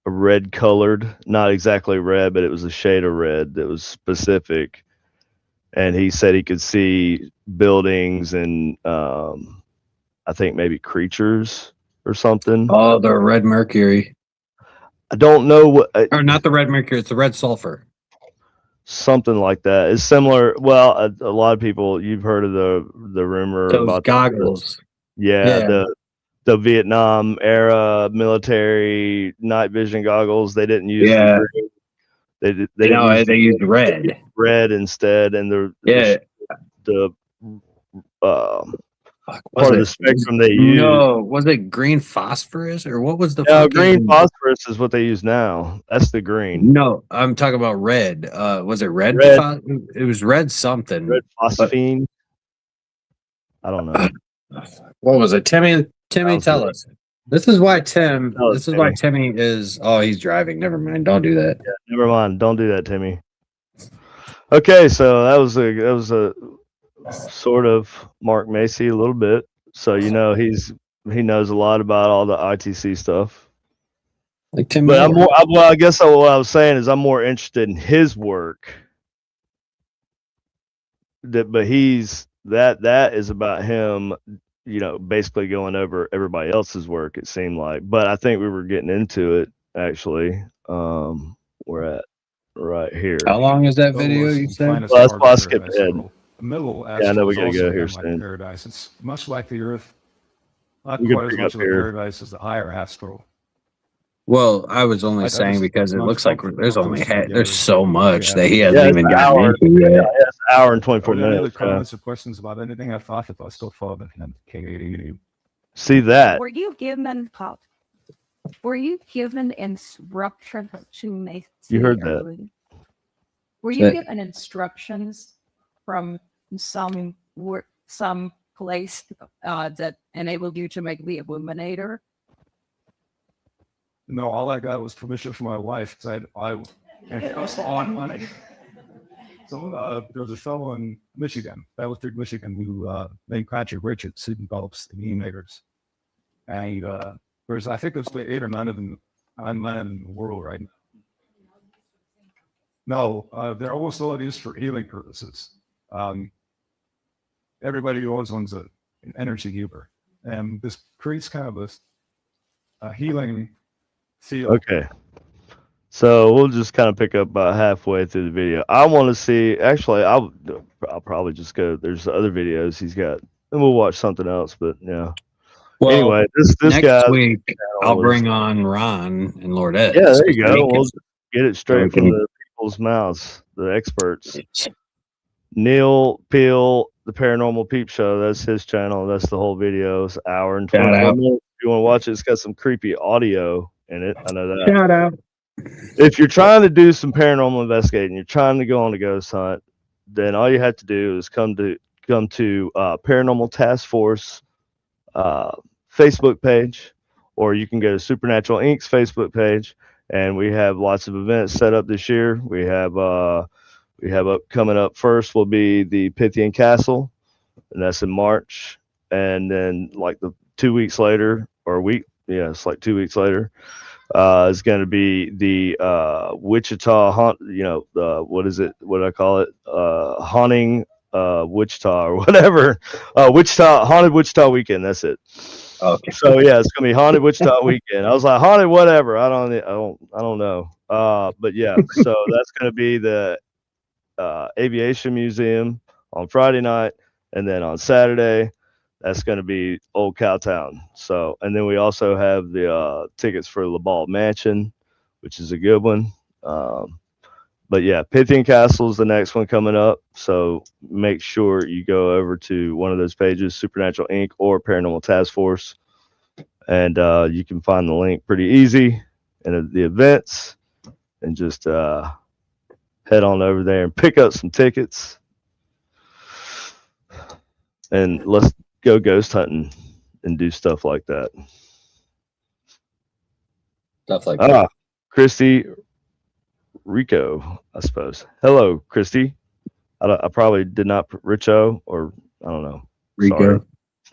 a red colored, not exactly red, but it was a shade of red that was specific. And he said he could see buildings and I think maybe creatures or something.
Oh, the red mercury.
I don't know what,
Or not the red mercury, it's the red sulfur.
something like that. It's similar. Well, a lot of people, you've heard of the rumor
Those
about
goggles.
Yeah. The Vietnam era military night vision goggles. They didn't use
Yeah.
the green. They
They used red.
red instead, and the part of the spectrum they use.
No, was it green phosphorus or what was the
No,
fucking-
green phosphorus is what they use now. That's the green.
No, I'm talking about red. Was it red?
Red.
It was red something.
Red phosphine. I don't know.
What was it? Timmy,
Sounds
tell
good.
us. This is why Tim.
Tell us,
This is why Timmy is. Oh, he's driving. Never mind. Don't do that.
Never mind. Don't do that, Timmy. Okay, so that was a sort of Mark Macy a little bit. So he knows a lot about all the ITC stuff.
Like Tim.
But
Miller.
I guess what I was saying is I'm more interested in his work. But that is about him, basically going over everybody else's work, it seemed like. But I think we were getting into it actually. We're at right here.
How long is that video? You said.
Well, that's why I skipped ahead.
The middle
Yeah, I know we
astral
gotta
is
go
also
here
like
soon.
paradise. It's much like the Earth, not
We can
quite as
pick
much
up
of a
here.
paradise as the higher astral.
Well, I was only
I
saying
just-
because it
I'm
looks like
comfortable
there's
with
only
those together.
there's so much
Yeah.
that he
Yeah,
hasn't
it's
even
an
gotten
hour.
into
Yeah,
yet.
it's an hour and 24
Are there any other
minutes.
comments or questions about anything I thought about? Still follow the hand.
See that?
Were you given pot? Were you given instructions to make?
You heard
the
that.
ability? Were you
Say-
given instructions from some place that enabled you to make the Illuminator?
No, all I got was permission from my wife because and it was on money. So there was a fellow in Michigan, Battleford, Michigan, who named Patrick Richards, who develops the meme makers. And there's, I think there's 8 or 9 of them on land in the world right now. No, they're almost all used for healing purposes. Everybody who owns one's an energy healer. And this creates kind of a healing field.
Okay. So we'll just kind of pick up about halfway through the video. I want to see. Actually, I'll probably just go. There's other videos he's got, and we'll watch something else. But yeah.
Well,
Anyway, this
next
guy.
week I'll bring on Ron and Lord Ed.
Yeah, there you
So
go.
we
We'll
can-
get it straight
we
from
can-
the people's mouths, the experts. Neil Peel, the Paranormal Peep Show. That's his channel. That's the whole video. It's an hour and
Shout
24
out.
minutes. If you want to watch it, it's got some creepy audio in it. I know that.
Shout out.
If you're trying to do some paranormal investigating, you're trying to go on a ghost hunt, then all you have to do is come to Paranormal Task Force Facebook page, or you can go to Supernatural Inc.'s Facebook page, and we have lots of events set up this year. We have coming up first will be the Pythian Castle, and that's in March, and then like the 2 weeks later, or a week, yeah, it's like 2 weeks later. Is going to be the Wichita haunt. What is it? What do I call it? Haunting Wichita or whatever. Haunted Wichita weekend. That's it.
Okay.
So yeah, it's gonna be Haunted Wichita weekend. I was like haunted whatever. I don't know. But yeah, so that's gonna be the Aviation Museum on Friday night, and then on Saturday, that's going to be Old Cowtown. So, and then we also have the tickets for LeBall Mansion, which is a good one. But yeah, Pythian Castle is the next one coming up. So make sure you go over to one of those pages, Supernatural Inc. or Paranormal Task Force, and you can find the link pretty easy and the events, and just head on over there and pick up some tickets. And let's go ghost hunting and do stuff like that.
Stuff like that.
Ah, Christy Rico, I suppose. Hello, Christy. I probably did not Richo, or I don't know.
Rico.
Sorry.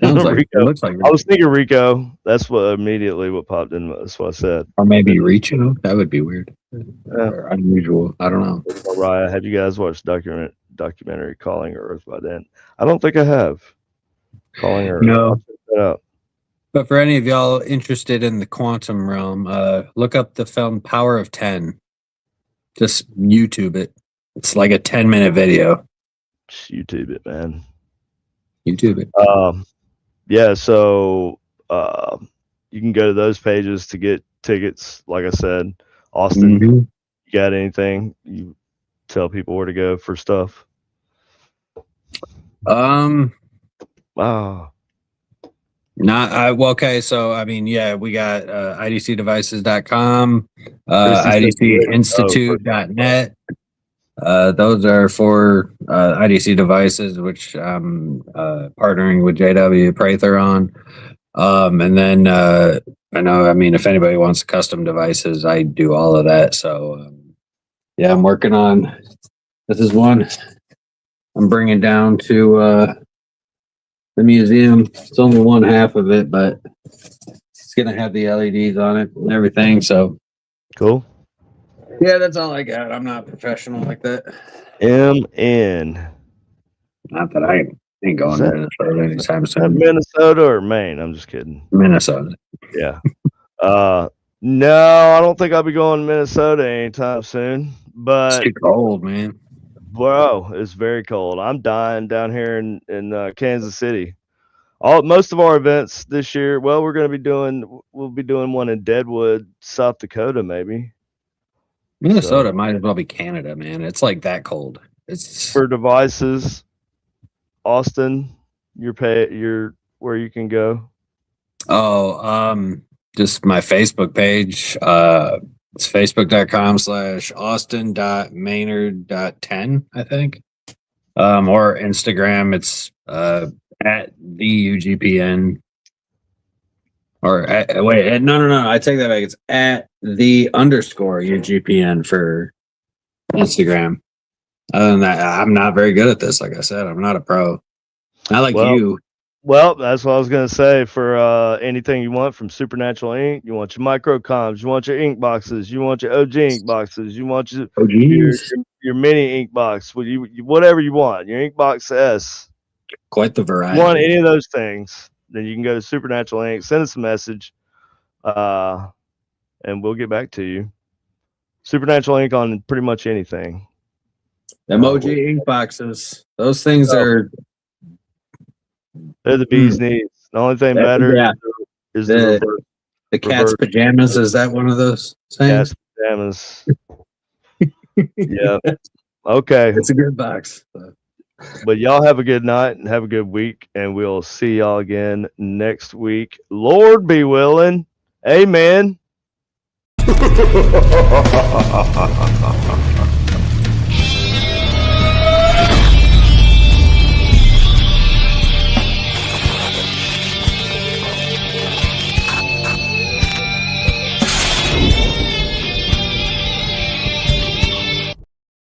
Sounds like
Rico.
it looks like
I was thinking Rico. That's what popped in. That's what I said.
or maybe Richo. That would be weird.
Yeah.
Or unusual. I don't know.
Mariah, have you guys watched documentary Calling Earth by then? I don't think I have. Calling Earth.
No.
I'll check that out.
But for any of y'all interested in the quantum realm, look up the film Power of 10. Just YouTube it. It's like a 10-minute video.
Just YouTube it, man.
YouTube it.
Yeah, so you can go to those pages to get tickets. Like I said, Austin,
Mhm.
you got anything? You tell people where to go for stuff. Wow.
Well, okay, so I mean, yeah, we got idcdevices.com,
This is
idcinstitute.net. Those are for IDC devices, which I'm partnering with JW Prather on. And then I mean, if anybody wants custom devices, I do all of that. So yeah, I'm working on, this is one I'm bringing down to the museum. It's only one half of it, but it's gonna have the LEDs on it and everything. So
Cool.
yeah, that's all I got. I'm not professional like that.
MN.
Not that I ain't going to Minnesota anytime soon.
Minnesota or Maine? I'm just kidding.
Minnesota.
Yeah. No, I don't think I'll be going to Minnesota anytime soon.
It's
But
too cold, man.
bro, it's very cold. I'm dying down here in Kansas City. Most of our events this year, well, we'll be doing one in Deadwood, South Dakota, maybe.
Minnesota might as well be Canada, man. It's like that cold. It's
For devices, Austin, you're where you can go.
just my Facebook page. It's facebook.com/austin.maynard.10, I think. Or Instagram, it's at the UGPN. Or no, I take that back. It's at the _UGPN for Instagram. Other than that, I'm not very good at this. Like I said, I'm not a pro. Not like
Well,
you.
Well, that's what I was gonna say. For anything you want from Supernatural Ink, you want your microcoms, you want your ink boxes, you want your OG ink boxes, you want your
Oh, geez.
your mini ink box, whatever you want, your ink box S.
Quite the
If
variety.
you want any of those things, then you can go to Supernatural Ink, send us a message, and we'll get back to you. Supernatural Ink on pretty much anything.
Emoji ink boxes. Those things are
They're the bee's knees. The only thing better
Yeah.
is
The-
the reverse
the cat's pajamas. Is that one of those things?
cat's pajamas. Yeah. Okay.
It's a good box.
But y'all have a good night and have a good week, and we'll see y'all again next week. Lord be willing. Amen.